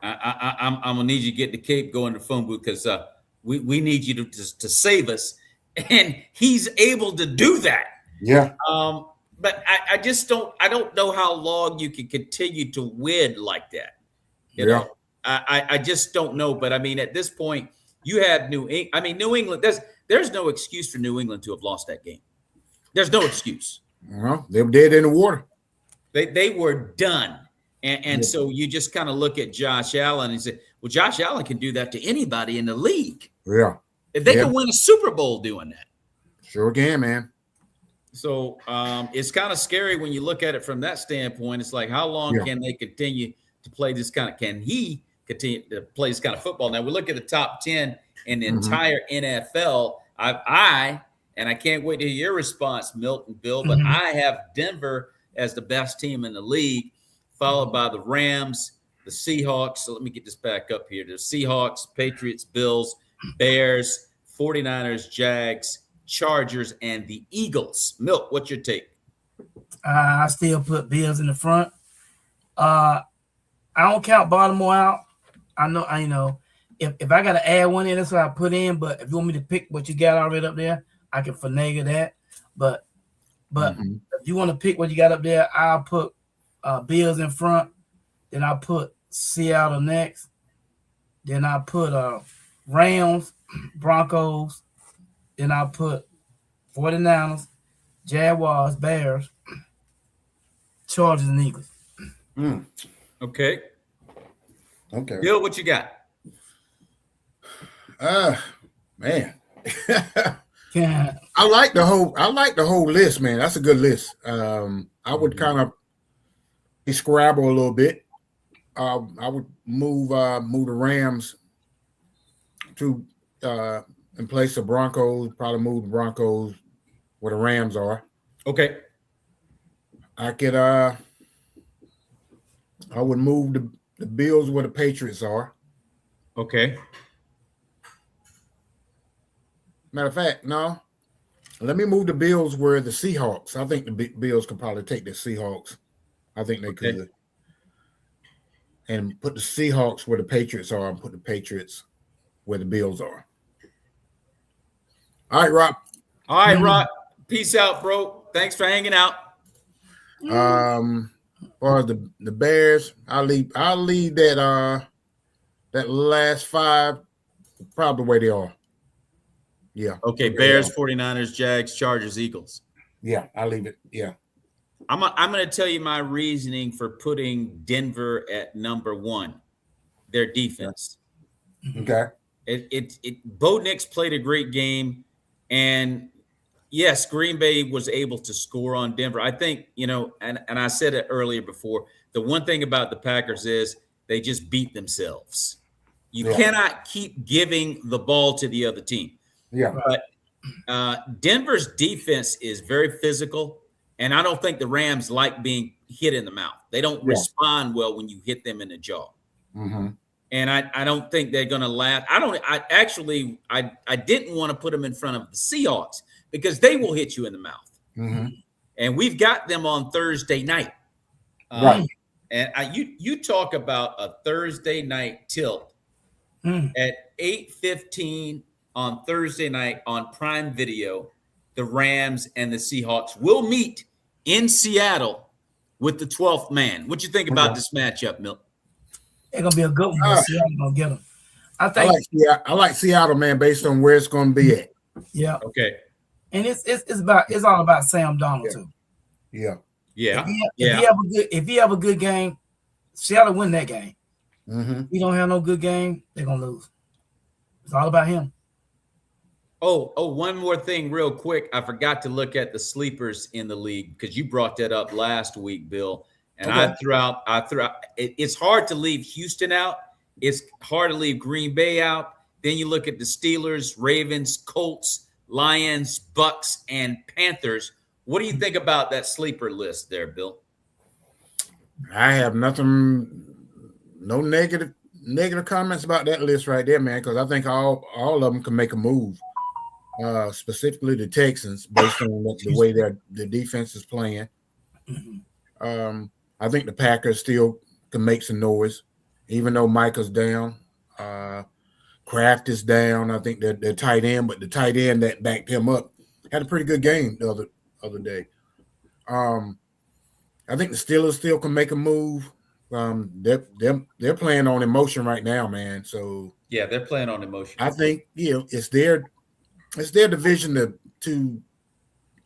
I'm going to need you to get the cape, go into the phone booth, because we need you to save us. And he's able to do that. Yeah. But I just don't know how long you can continue to win like that. You know, I just don't know. But I mean, at this point, you have New England. There's no excuse for New England to have lost that game. There's no excuse. Well, they were dead in the water. They were done. And so you just kind of look at Josh Allen and say, well, Josh Allen can do that to anybody in the league. Yeah. If they can win a Super Bowl doing that. Sure can, man. So it's kind of scary when you look at it from that standpoint. It's like, how long can they continue to play this kind of – can he continue to play this kind of football? Now, we look at the top 10 in the entire NFL. And I can't wait to hear your response, Milton, Bill, but I have Denver as the best team in the league, followed by the Rams, the Seahawks. So let me get this back up here. The Seahawks, Patriots, Bills, Bears, 49ers, Jags, Chargers, and the Eagles. Milt, what's your take? I still put Bills in the front. I don't count Baltimore out. I know. If I got to add one in, that's what I put in. But if you want me to pick what you got already up there, I can finagle that. But if you want to pick what you got up there, I'll put Bills in front. Then I'll put Seattle next. Then I'll put Rams, Broncos. Then I'll put 49ers, Jaguars, Bears, Chargers, and Eagles. Okay. Okay. Bill, what you got? Man. Yeah. I like the whole list, man. That's a good list. I would kind of scrabble a little bit. I would move the Rams to in place of Broncos. Probably move the Broncos where the Rams are. Okay. I would move the Bills where the Patriots are. Okay. Matter of fact, no. Let me move the Bills where the Seahawks. I think the Bills could probably take the Seahawks. I think they could. And put the Seahawks where the Patriots are, and put the Patriots where the Bills are. All right, Rob. All right, Rob. Peace out, bro. Thanks for hanging out. As far as the Bears, I'll leave that last 5 probably the way they are. Yeah. Okay, Bears, 49ers, Jags, Chargers, Eagles. Yeah, I'll leave it. Yeah. I'm going to tell you my reasoning for putting Denver at number 1, their defense. Okay. Bo Nix played a great game, and yes, Green Bay was able to score on Denver. I think, and I said it earlier before, the one thing about the Packers is they just beat themselves. You cannot keep giving the ball to the other team. Yeah. But Denver's defense is very physical, and I don't think the Rams like being hit in the mouth. They don't respond well when you hit them in the jaw. Mm-hmm. And I don't think they're going to last. I didn't want to put them in front of the Seahawks because they will hit you in the mouth. Mm-hmm. And we've got them on Thursday night. Right. And you talk about a Thursday night tilt at 8:15 on Thursday night on Prime Video. The Rams and the Seahawks will meet in Seattle with the 12th man. What you think about this matchup, Milton? It's gonna be a good one. Seattle gonna get them. I like Seattle, man, based on where it's gonna be at. Yeah. Okay. And it's all about Sam Darnold too. Yeah. Yeah. If he have a good game, Seattle win that game. Mm-hmm. If he don't have no good game, they're gonna lose. It's all about him. Oh, one more thing real quick. I forgot to look at the sleepers in the league because you brought that up last week, Bill. And okay. I threw out. It's hard to leave Houston out. It's hard to leave Green Bay out. Then you look at the Steelers, Ravens, Colts, Lions, Bucks, and Panthers. What do you think about that sleeper list there, Bill? I have nothing, no negative comments about that list right there, man, because I think all of them can make a move. Specifically the Texans, based on the way the defense is playing. I think the Packers still can make some noise, even though Micah's down. Kraft is down. I think they're tight end, but the tight end that backed him up had a pretty good game the other day. I think the Steelers still can make a move. They're playing on emotion right now, man. So yeah, they're playing on emotion. I think it's their division to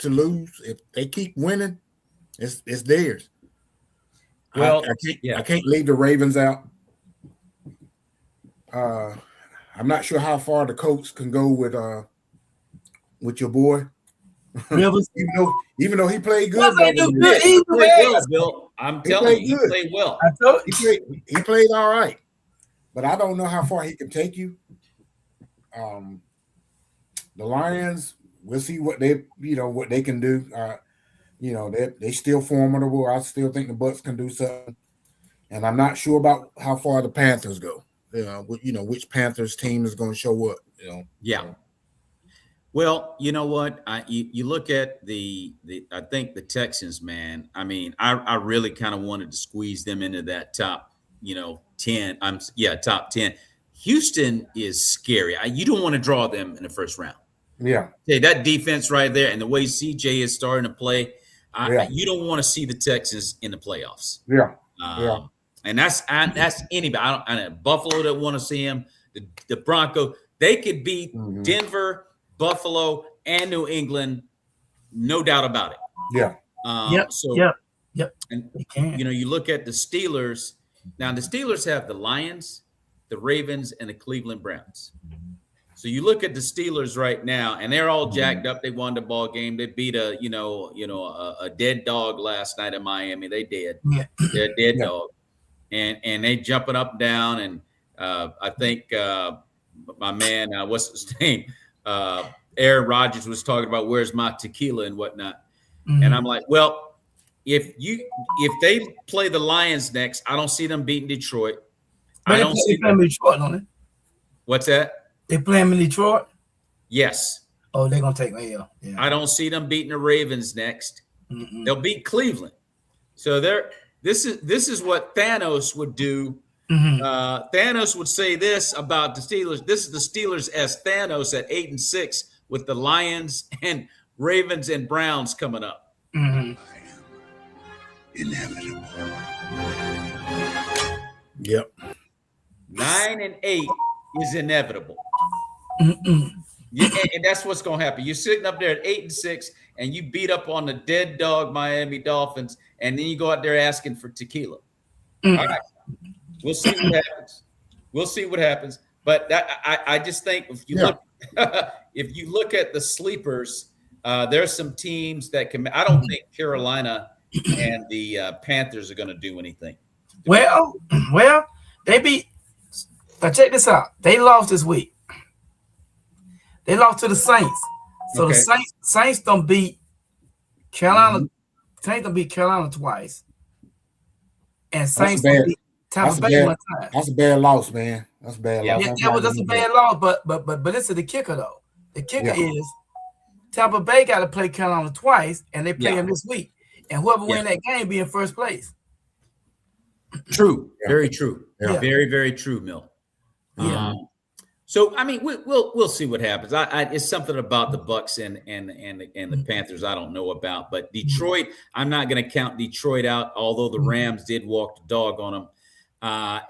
lose. If they keep winning, it's theirs. Well, I can't leave the Ravens out. I'm not sure how far the Colts can go with your boy. even though he played good. He played well, Bill. I'm telling you, he played well. He played all right, but I don't know how far he can take you. The Lions, we'll see what they can do. They still formidable. I still think the Bucks can do something, and I'm not sure about how far the Panthers go. Which Panthers team is going to show up. Yeah. Well, you know what? You look at I think the Texans, man. I mean, I really kind of wanted to squeeze them into that top, 10. Top 10. Houston is scary. You don't want to draw them in the first round. Yeah. Hey, that defense right there and the way CJ is starting to play, you don't want to see the Texans in the playoffs. Yeah. And that's anybody. I Buffalo that want to see him. The Broncos, they could beat Denver, Buffalo, and New England, no doubt about it. Yeah. Yep. And you look at the Steelers. Now the Steelers have the Lions, the Ravens, and the Cleveland Browns. So you look at the Steelers right now, and they're all jacked up. They won the ball game. They beat a dead dog last night in Miami. They did. Yeah. They're a dead dog, and they jumping up and down. And I think my man, what's his name, Aaron Rodgers was talking about where's my tequila and whatnot. And I'm like, well, if they play the Lions next, I don't see them beating Detroit. But I don't see them Detroit on it. What's that? They play them in Detroit? Yes. Oh, they're gonna take me. Yeah. I don't see them beating the Ravens next. They'll beat Cleveland. So this is what Thanos would do. Thanos would say this about the Steelers. This is the Steelers as Thanos at 8-6 with the Lions and Ravens and Browns coming up. Inevitable. Yep. 9-8 is inevitable. And that's what's going to happen. You're sitting up there at 8-6, and you beat up on the dead dog Miami Dolphins, and then you go out there asking for tequila. All right, we'll see what happens. But I just think if you look at the sleepers, there's some teams that can. I don't think Carolina and the Panthers are going to do anything. Well, they beat. Now check this out. They lost this week. They lost to the Saints. So the Saints don't beat Carolina. Saints don't beat Carolina twice. And Saints Tampa Bay one time. That's a bad loss, man. That's a bad loss. That's a bad loss. But this is the kicker though. The kicker is Tampa Bay got to play Carolina twice, and they play them this week. And whoever win that game be in first place. True. Very true. Yeah. Very, very true, Mill. So I mean, we'll see what happens. It's something about the Bucks and the Panthers I don't know about, but Detroit, I'm not going to count Detroit out, although the Rams did walk the dog on them.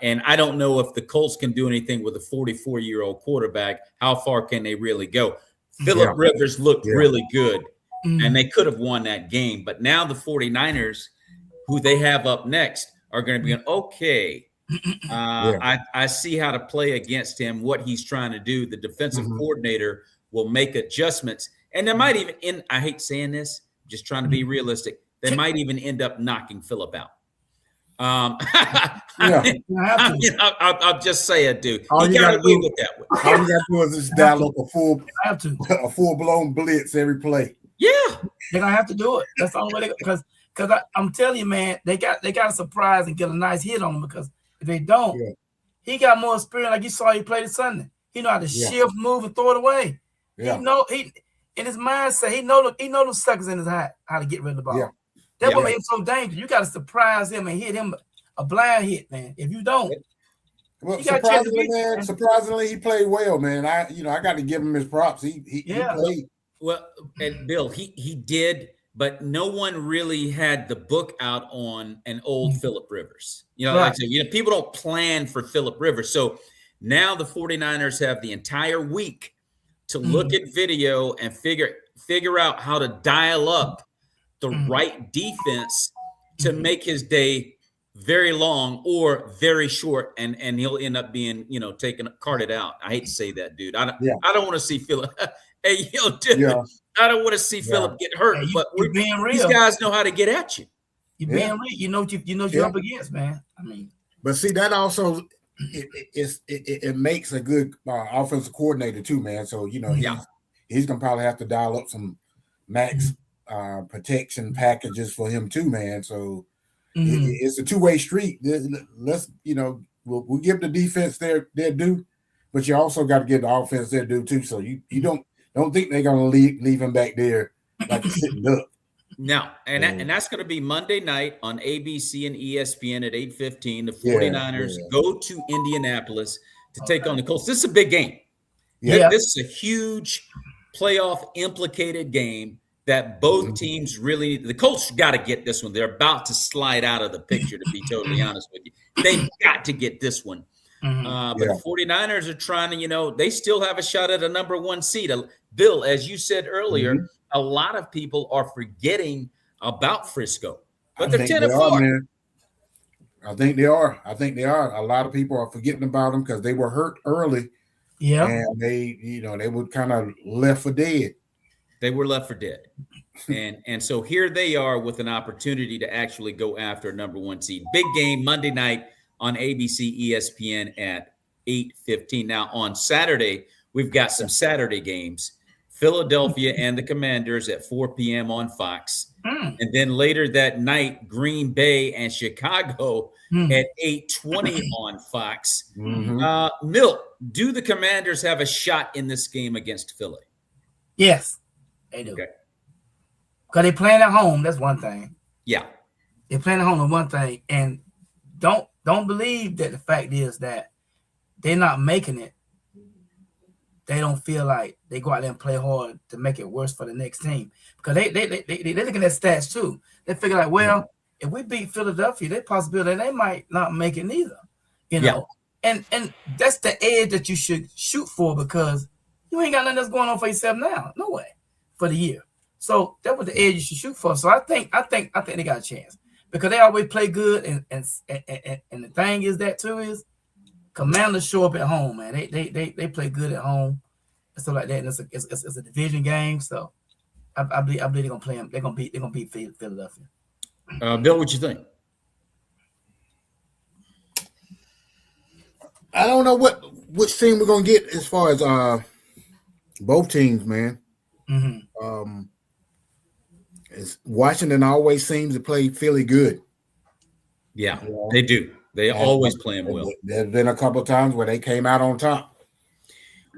And I don't know if the Colts can do anything with a 44-year-old quarterback. How far can they really go? Phillip Rivers looked really good, and they could have won that game. But now the 49ers, who they have up next, are going to be okay. I see how to play against him, what he's trying to do. The defensive coordinator will make adjustments. And they might even, I hate saying this, just trying to be realistic, they might even end up knocking Phillip out. I'll just say it, dude. You got to leave it that way. All you got to do is just dial up a full-blown blitz every play. Yeah, they're gonna have to do it. That's the only way. Because I'm telling you, man, they got to surprise and get a nice hit on him. Because if they don't, he got more experience. Like you saw, he played this Sunday. He know how to shift, move, and throw it away. Yeah. He in his mindset, he know those suckers in his hat how to get rid of the ball. Yeah. That's what makes him so dangerous. You got to surprise him and hit him a blind hit, man. If you don't, surprisingly, he played well, man. I got to give him his props. He played well. And Bill, he did, but no one really had the book out on an old Phillip Rivers. Like I said, people don't plan for Phillip Rivers. So now the 49ers have the entire week to look at video and figure out how to dial up the right defense to make his day very long or very short, and he'll end up being, carted out. I hate to say that, dude. I don't want to see Phillip. Hey, dude, I don't want to see Phillip get hurt. Hey, but we're being real. These guys know how to get at you. You're being real. You know what you're up against, man. I mean, but see that also it makes a good offensive coordinator too, man. So he's gonna probably have to dial up some max protection packages for him too, man. So it's a two-way street. Let's we'll give the defense their due, but you also got to give the offense their due too. So you don't think they're gonna leave him back there like a sitting duck. No, and that's going to be Monday night on ABC and ESPN at 8:15. The 49ers go to Indianapolis to take on the Colts. This is a big game. Yeah, this is a huge playoff implicated game that both teams really need. The Colts got to get this one. They're about to slide out of the picture, to be totally honest with you. They've got to get this one. But the 49ers are trying to, they still have a shot at a number one seed. Bill, as you said earlier, a lot of people are forgetting about Frisco, but they're 10-4. I think they are. A lot of people are forgetting about them because they were hurt early. Yeah, and they were kind of left for dead. They were left for dead, and so here they are with an opportunity to actually go after a number one seed. Big game Monday night on ABC, ESPN at 8:15. Now on Saturday, we've got some Saturday games. Philadelphia and the Commanders at 4 p.m. on Fox. And then later that night, Green Bay and Chicago at 8:20 on Fox. Milt, do the Commanders have a shot in this game against Philly? Yes, they do. Okay. Because they're playing at home. That's one thing. Yeah. They're playing at home is one thing. And don't believe that the fact is that they're not making it. They don't feel like they go out there and play hard to make it worse for the next team. Because they're looking at stats too. They figure like, well, if we beat Philadelphia, there's a possibility they might not make it neither. And that's the edge that you should shoot for because you ain't got nothing else going on for yourself now. No way for the year. So that was the edge you should shoot for. So I think they got a chance because they always play good. And the thing is that too is Commanders show up at home, man. They play good at home and stuff like that. And it's a division game, so I believe they're gonna play them. They're gonna beat Philadelphia. Bill, what you think? I don't know which team we're gonna get as far as both teams, man. Washington always seems to play Philly good. Yeah, they do. They always play them well. There's been a couple of times where they came out on top.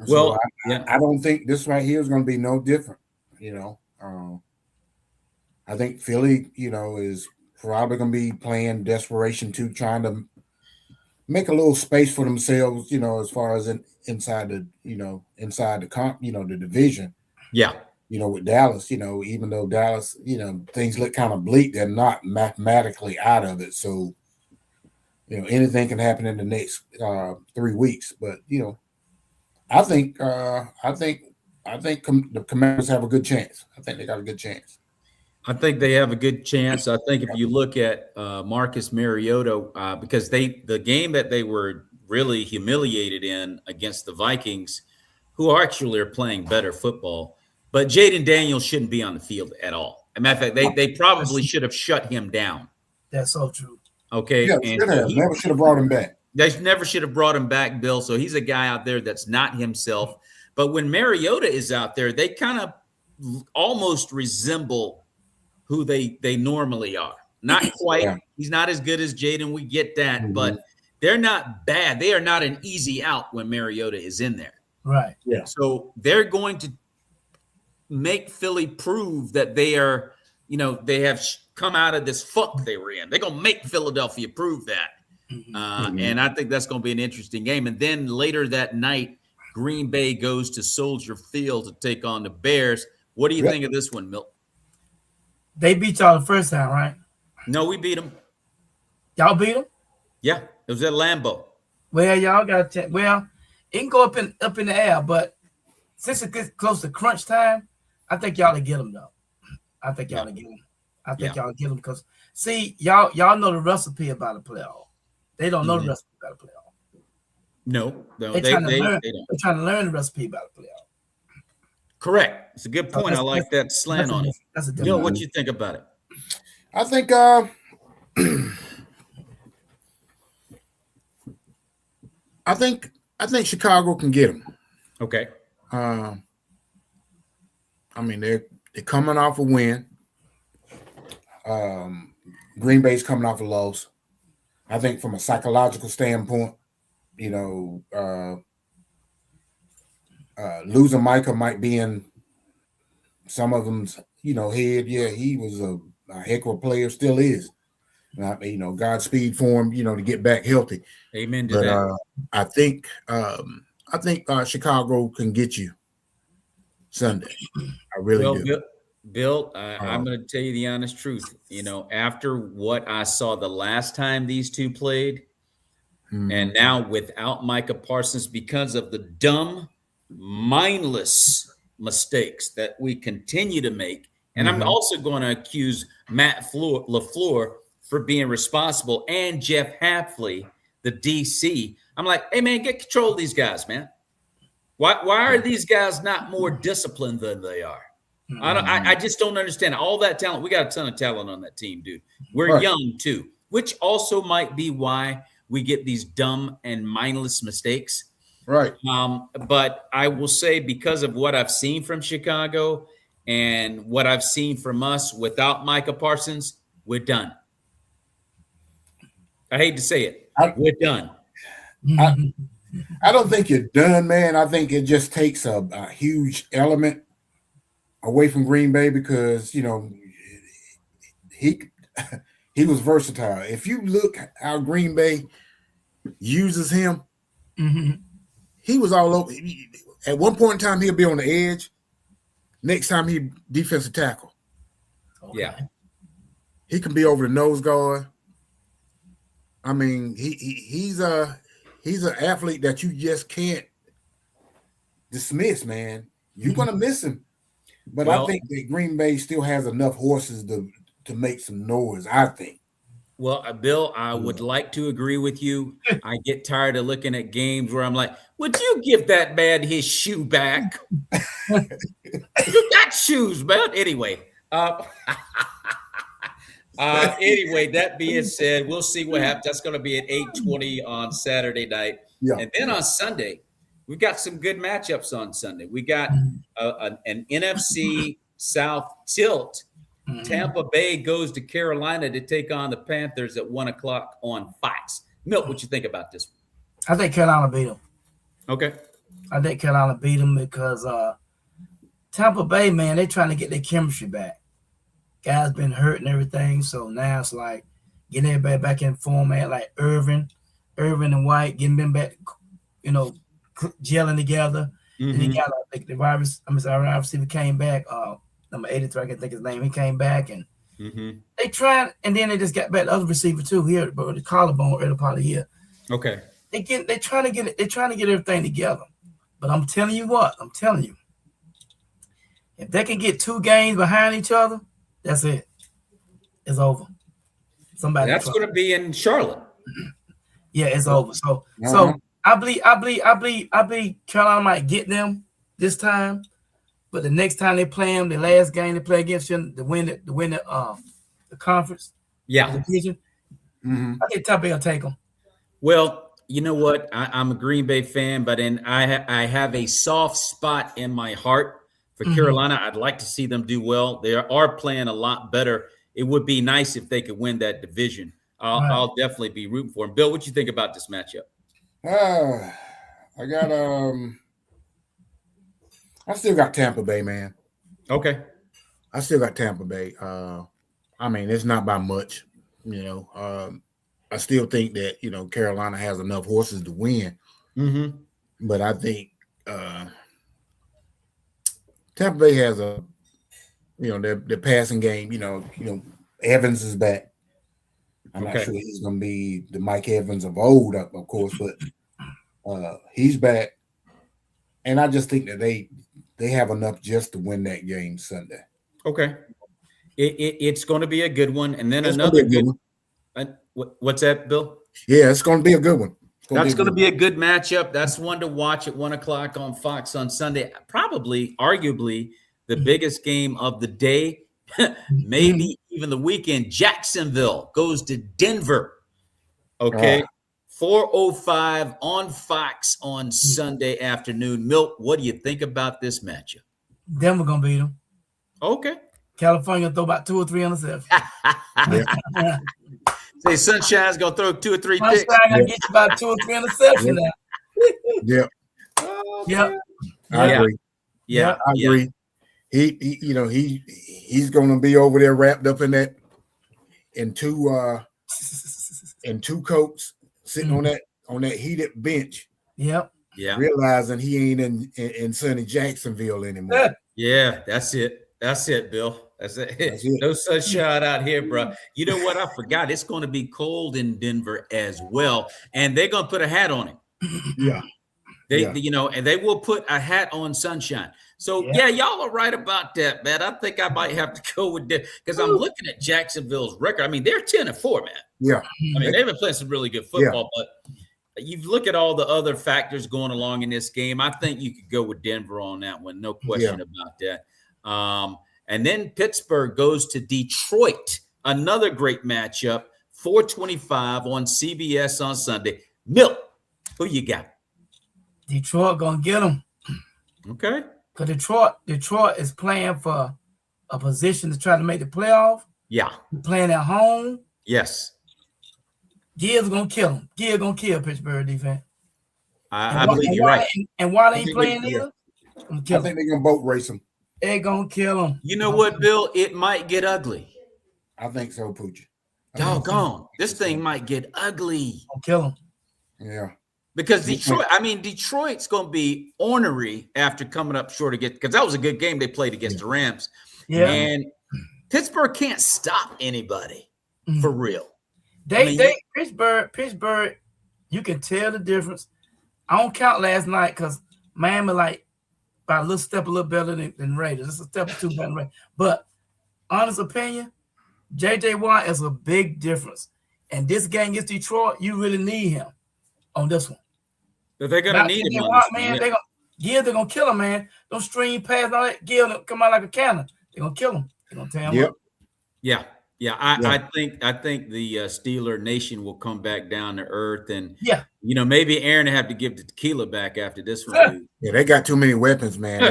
Well, so yeah. I don't think this right here is going to be no different. You know, I think Philly, you know, is probably going to be playing desperation too, trying to make a little space for themselves, you know, as far as inside the the division. Yeah. You know, with Dallas, you know, even though Dallas, you know, things look kind of bleak, they're not mathematically out of it. So, you know, anything can happen in the next 3 weeks. But, you know, I think the Commanders have a good chance. I think they got a good chance. I think they have a good chance. I think if you look at Marcus Mariota, because the game that they were really humiliated in against the Vikings, who actually are playing better football, but Jaden Daniels shouldn't be on the field at all. As a matter of fact, they probably should have shut him down. That's so true. Yeah, never should have brought him back. They never should have brought him back, Bill. So he's a guy out there that's not himself. But when Mariota is out there, they kind of almost resemble who they normally are. Not quite. Yeah. He's not as good as Jaden. We get that. But they're not bad. They are not an easy out when Mariota is in there. Right. Yeah. So they're going to make Philly prove that they are, you know, they have come out of this funk they were in. They're going to make Philadelphia prove that. And I think that's going to be an interesting game. And then later that night, Green Bay goes to Soldier Field to take on the Bears. What do you think of this one, Milton? They beat y'all the first time, right? No, we beat them. Y'all beat them? Yeah, it was at Lambeau. Well, y'all got to well, it can go up in the air, but since it gets close to crunch time, I think y'all will get them though. I think y'all will get them. I think y'all will get them because see, y'all know the recipe about a playoff. They don't know the recipe about a playoff. No, they don't. They're trying to learn the recipe about a playoff. Correct. It's a good point. I like that slant on it. That's a Bill, what you think about it? I think I think Chicago can get them. Okay. I mean, they're coming off a win. Green Bay's coming off a loss. I think from a psychological standpoint, you know, losing Micah might be in some of them's, you know, head. Yeah, he was a heck of a player, still is. You know, Godspeed for him, you know, to get back healthy. Amen to that. I think Chicago can get you Sunday. I really do. Bill, I'm going to tell you the honest truth. You know, after what I saw the last time these two played, and now without Micah Parsons, because of the dumb, mindless mistakes that we continue to make, and I'm also going to accuse Matt LaFleur for being responsible, and Jeff Hafley, the DC. I'm like, hey, man, get control of these guys, man. Why are these guys not more disciplined than they are? I just don't understand all that talent. We got a ton of talent on that team, dude. We're young too, which also might be why we get these dumb and mindless mistakes. Right. But I will say, because of what I've seen from Chicago and what I've seen from us without Micah Parsons, we're done. I hate to say it. We're done. I don't think you're done, man. I think it just takes a huge element away from Green Bay because, you know, he was versatile. If you look how Green Bay uses him, he was all over. At one point in time, he'll be on the edge. Next time, he defensive tackle. Okay. Yeah. He can be over the nose guard. I mean, he's an athlete that you just can't dismiss, man. You're gonna miss him, but I think that Green Bay still has enough horses to make some noise. I think. Well, Bill, I would like to agree with you. I get tired of looking at games where I'm like, would you give that man his shoe back? You got shoes, man. Anyway. Anyway, that being said, we'll see what happens. That's going to be at 8:20 on Saturday night. Yeah. And then on Sunday, we've got some good matchups on Sunday. We got an NFC South tilt. Tampa Bay goes to Carolina to take on the Panthers at 1:00 on Fox. Milt, what you think about this? I think Carolina beat them. Okay. I think Carolina beat them because Tampa Bay, man, they trying to get their chemistry back. Guys been hurt and everything, so now it's like getting everybody back in format, like Irvin and White, getting them back, gelling together. Mm-hmm. And he got the wide receiver came back. Number 83, I can think his name. He came back and they tried, and then they just got back the other receiver too here, but the collarbone early part of the year. Okay. They're trying to get everything together. But I'm telling you, if they can get 2 games behind each other, that's it. It's over. That's going to be in Charlotte. Yeah, it's over. So I believe Carolina might get them this time, but the next time they play them, the last game they play against them, to win the conference, the division. I think Tampa Bay will take them. Well, you know what? I'm a Green Bay fan, but I have a soft spot in my heart for Carolina. I'd like to see them do well. They are playing a lot better. It would be nice if they could win that division. I'll definitely be rooting for them. Bill, what you think about this matchup? I still got Tampa Bay, man. Okay. I still got Tampa Bay. I mean, it's not by much, I still think that, Carolina has enough horses to win. But I think Tampa Bay has their passing game, Evans is back. I'm not sure he's going to be the Mike Evans of old, of course, but he's back. And I just think that they have enough just to win that game Sunday. Okay. It's going to be a good one. And then another good one. What's that, Bill? Yeah, it's going to be a good one. That's going to be a good matchup. That's one to watch at 1:00 on Fox on Sunday. Probably, arguably, the biggest game of the day, maybe even the weekend. Jacksonville goes to Denver. Okay. 4:05 on Fox on Sunday afternoon. Milt, what do you think about this matchup? Denver going to beat them. Okay. California throw about 2 or 3 interceptions. Say Sunshine's gonna throw 2 or 3 picks. Sunshine gonna get you about 2 or 3 interceptions now. Yep. I agree. Yeah, I agree. He's gonna be over there wrapped up in that in two coats, sitting on that heated bench. Yep. Yeah. Realizing he ain't in sunny Jacksonville anymore. Yeah, that's it. That's it, Bill. That's it. No sunshine out here, bro. You know what? I forgot. It's going to be cold in Denver as well, and they're going to put a hat on him. Yeah. And they will put a hat on Sunshine. So y'all are right about that, man. I think I might have to go with that because I'm looking at Jacksonville's record. I mean, they're 10-4, man. Yeah. I mean, they've been playing some really good football, but you look at all the other factors going along in this game. I think you could go with Denver on that one. No question about that. And then Pittsburgh goes to Detroit. Another great matchup, 4:25 on CBS on Sunday. Milt, who you got? Detroit gonna get them. Okay. Because Detroit is playing for a position to try to make the playoff. Yeah. Playing at home. Yes. Gibbs gonna kill him. Gibbs gonna kill Pittsburgh defense. I believe you're right. And why they ain't playing either? I think they're gonna boat race them. They're gonna kill him. You know what, Bill? It might get ugly. I think so, Poochie. Doggone. This thing might get ugly. Gonna kill him. Yeah. Because Detroit's going to be ornery after coming up short again, because that was a good game they played against the Rams. Yeah. And Pittsburgh can't stop anybody for real. Pittsburgh, you can tell the difference. I don't count last night because Miami by a little step a little better than Raiders. It's a step or 2 better than Raiders. But honest opinion, J.J. Watt is a big difference. And this game against Detroit, you really need him on this one. But they're gonna need him, man. They're gonna kill him, man. Don't stream pass all that. Gill come out like a cannon. They're gonna kill him. They're gonna tear him up. Yeah. I think the Steeler Nation will come back down to earth, and maybe Aaron will have to give the tequila back after this one. Yeah, they got too many weapons, man.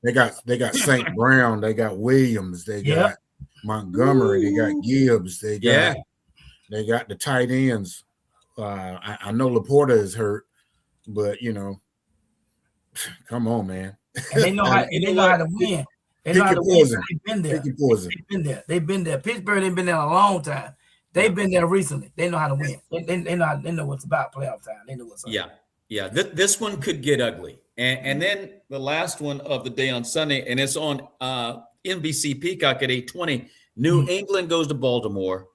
They got St. Brown, they got Williams, they got Montgomery, they got Gibbs, they got the tight ends. I know Laporta is hurt, but come on, man. And they know how. And they know how to win. They know how to win. They've been there. They've been there. They've been there. Pittsburgh ain't been there a long time. They've been there recently. They know how to win. They know what's about playoff time. They know what's up. Yeah. This one could get ugly. And then the last one of the day on Sunday, and it's on NBC Peacock at 8:20. New England goes to Baltimore.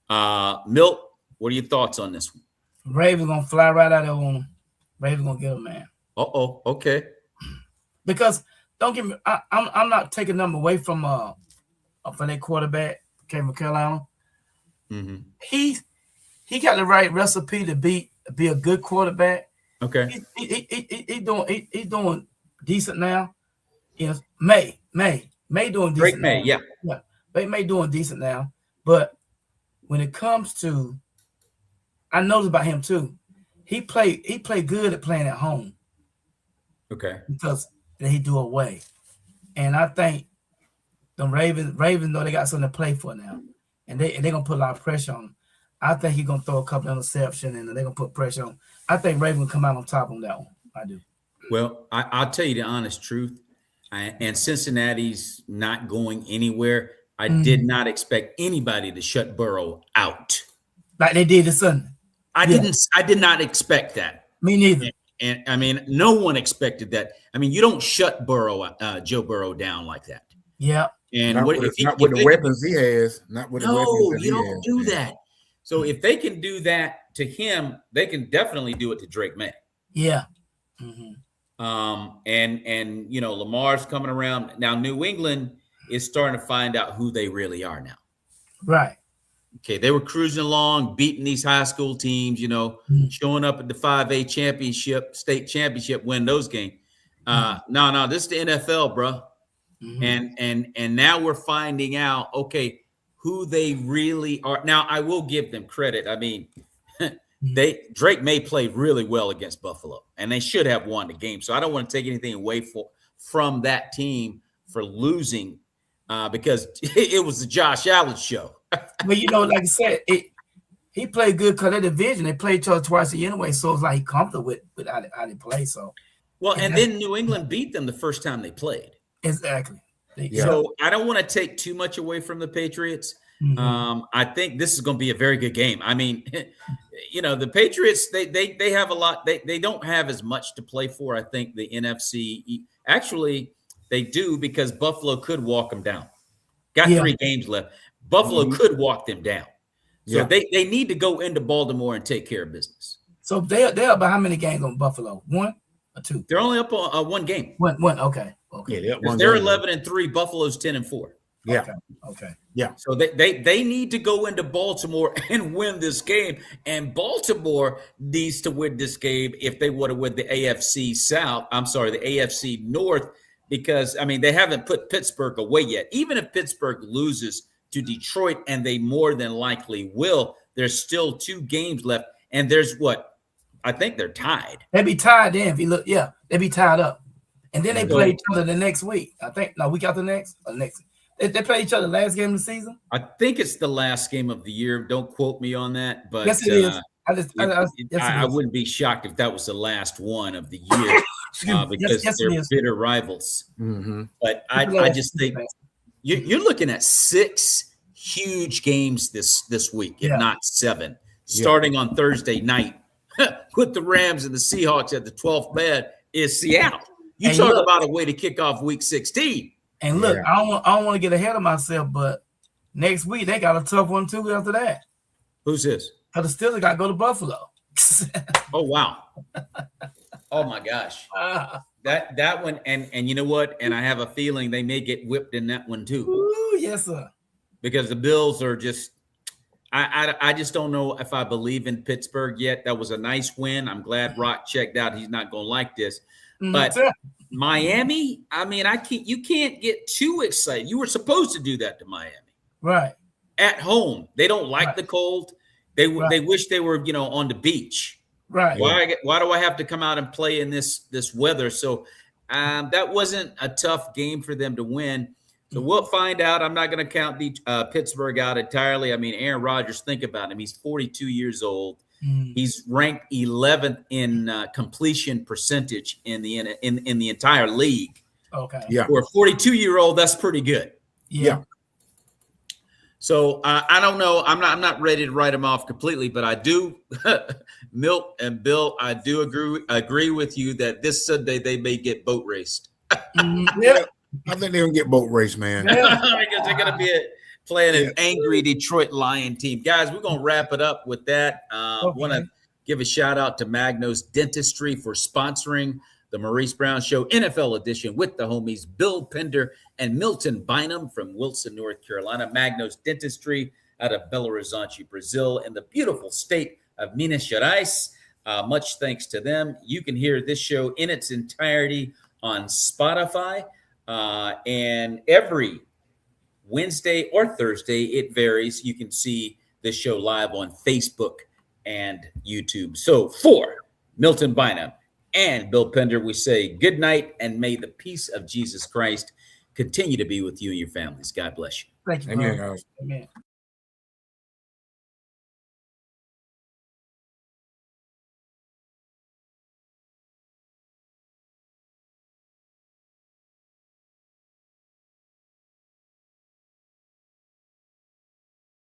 Milt, what are your thoughts on this one? Ravens gonna fly right out there on them. Ravens gonna get them, man. Okay. Because don't get me, I'm not taking them away from their quarterback, Kevin Carolina. Mm-hmm. He got the right recipe to be a good quarterback. Okay. He's doing decent now. Yes, May doing decent. Drake May, now. Yeah. May doing decent now. But when it comes to, I noticed about him too. He played good at playing at home. Okay. Because he do away. And I think the Ravens know they got something to play for now. And they're gonna put a lot of pressure on him. I think he's gonna throw a couple of interceptions and they're gonna put pressure on him. I think Ravens will come out on top on that one. I do. Well, I'll tell you the honest truth. And Cincinnati's not going anywhere. I did not expect anybody to shut Burrow out. Like they did this Sunday. I did not expect that. Me neither. And I mean, no one expected that. I mean, you don't shut Joe Burrow down like that. Yeah. And not with the weapons he has. Not with the weapons you don't do that. So if they can do that to him, they can definitely do it to Drake May. Yeah. Mm-hmm. And Lamar's coming around now. New England is starting to find out who they really are now. Right. Okay, they were cruising along, beating these high school teams, showing up at the 5A state championship, win those games. No, this is the NFL, bro. Mm-hmm. And now we're finding out, okay, who they really are. Now, I will give them credit. I mean, Drake May played really well against Buffalo, and they should have won the game. So I don't want to take anything away from that team for losing because it was the Josh Allen show. Well, like I said, he played good because of the division. They played each other twice a year anyway, so it's like he comfortable with how they play. So, and then New England beat them the first time they played. Exactly. So I don't want to take too much away from the Patriots. Mm-hmm. I think this is going to be a very good game. I mean, the Patriots, they have a lot. They don't have as much to play for. I think the NFC actually they do because Buffalo could walk them down. Got 3 games left. Buffalo could walk them down. So they need to go into Baltimore and take care of business. So they're up by how many games on Buffalo? 1 or 2? They're only up on 1 game. One. Okay. Yeah, they're 11-3. Buffalo's 10-4. Yeah. Okay. Yeah. So they need to go into Baltimore and win this game. And Baltimore needs to win this game if they want to win the AFC South. I'm sorry, the AFC North, because I mean they haven't put Pittsburgh away yet. Even if Pittsburgh loses to Detroit, and they more than likely will, there's still 2 games left. And there's I think they're tied. They'd be tied then if you look. Yeah, they'd be tied up. And then they play each other the next week. I think week after next or next. They play each other last game of the season. I think it's the last game of the year. Don't quote me on that, but yes, it is. I wouldn't be shocked if that was the last one of the year because they're bitter rivals. Mm-hmm. But I just think you're looking at 6 huge games this week, if not 7, starting on Thursday night with the Rams and the Seahawks at the 12th man is Seattle. You talk about a way to kick off week 16. And look, I don't want to get ahead of myself, but next week they got a tough one too after that. Who's this? Because the Steelers got to go to Buffalo. Oh, wow. Oh, my gosh. That one, and you know what? And I have a feeling they may get whipped in that one too. Ooh, yes, sir. Because the Bills are just I just don't know if I believe in Pittsburgh yet. That was a nice win. I'm glad Rock checked out. He's not going to like this. But Miami, I mean, you can't get too excited. You were supposed to do that to Miami. Right. At home. They don't like the cold. They wish they were, on the beach. Right. Why do I have to come out and play in this weather? So that wasn't a tough game for them to win. So we'll find out. I'm not going to count Pittsburgh out entirely. I mean, Aaron Rodgers, think about him. He's 42 years old. He's ranked 11th in completion percentage in the entire league. Okay. Yeah. For a 42-year-old, that's pretty good. Yeah. So I don't know. I'm not ready to write him off completely, but I do, Milt and Bill, I do agree with you that this Sunday they may get boat raced. Yeah. I think they're gonna get boat race, man. Because they're gonna be playing an angry Detroit Lion team. Guys, we're gonna wrap it up with that. Want to give a shout out to MAGNOS Dentistry for sponsoring the Maurice Brown Show NFL Edition with the homies Bill Pender and Milton Bynum from Wilson, North Carolina. MAGNOS Dentistry out of Belo Horizonte, Brazil, in the beautiful state of Minas Gerais. Much thanks to them. You can hear this show in its entirety on Spotify, and every Wednesday or Thursday, it varies. You can see this show live on Facebook and YouTube. So for Milton Bynum and Bill Pender, we say good night, and may the peace of Jesus Christ continue to be with you and your families. God bless you. Thank you. Amen, guys. Amen.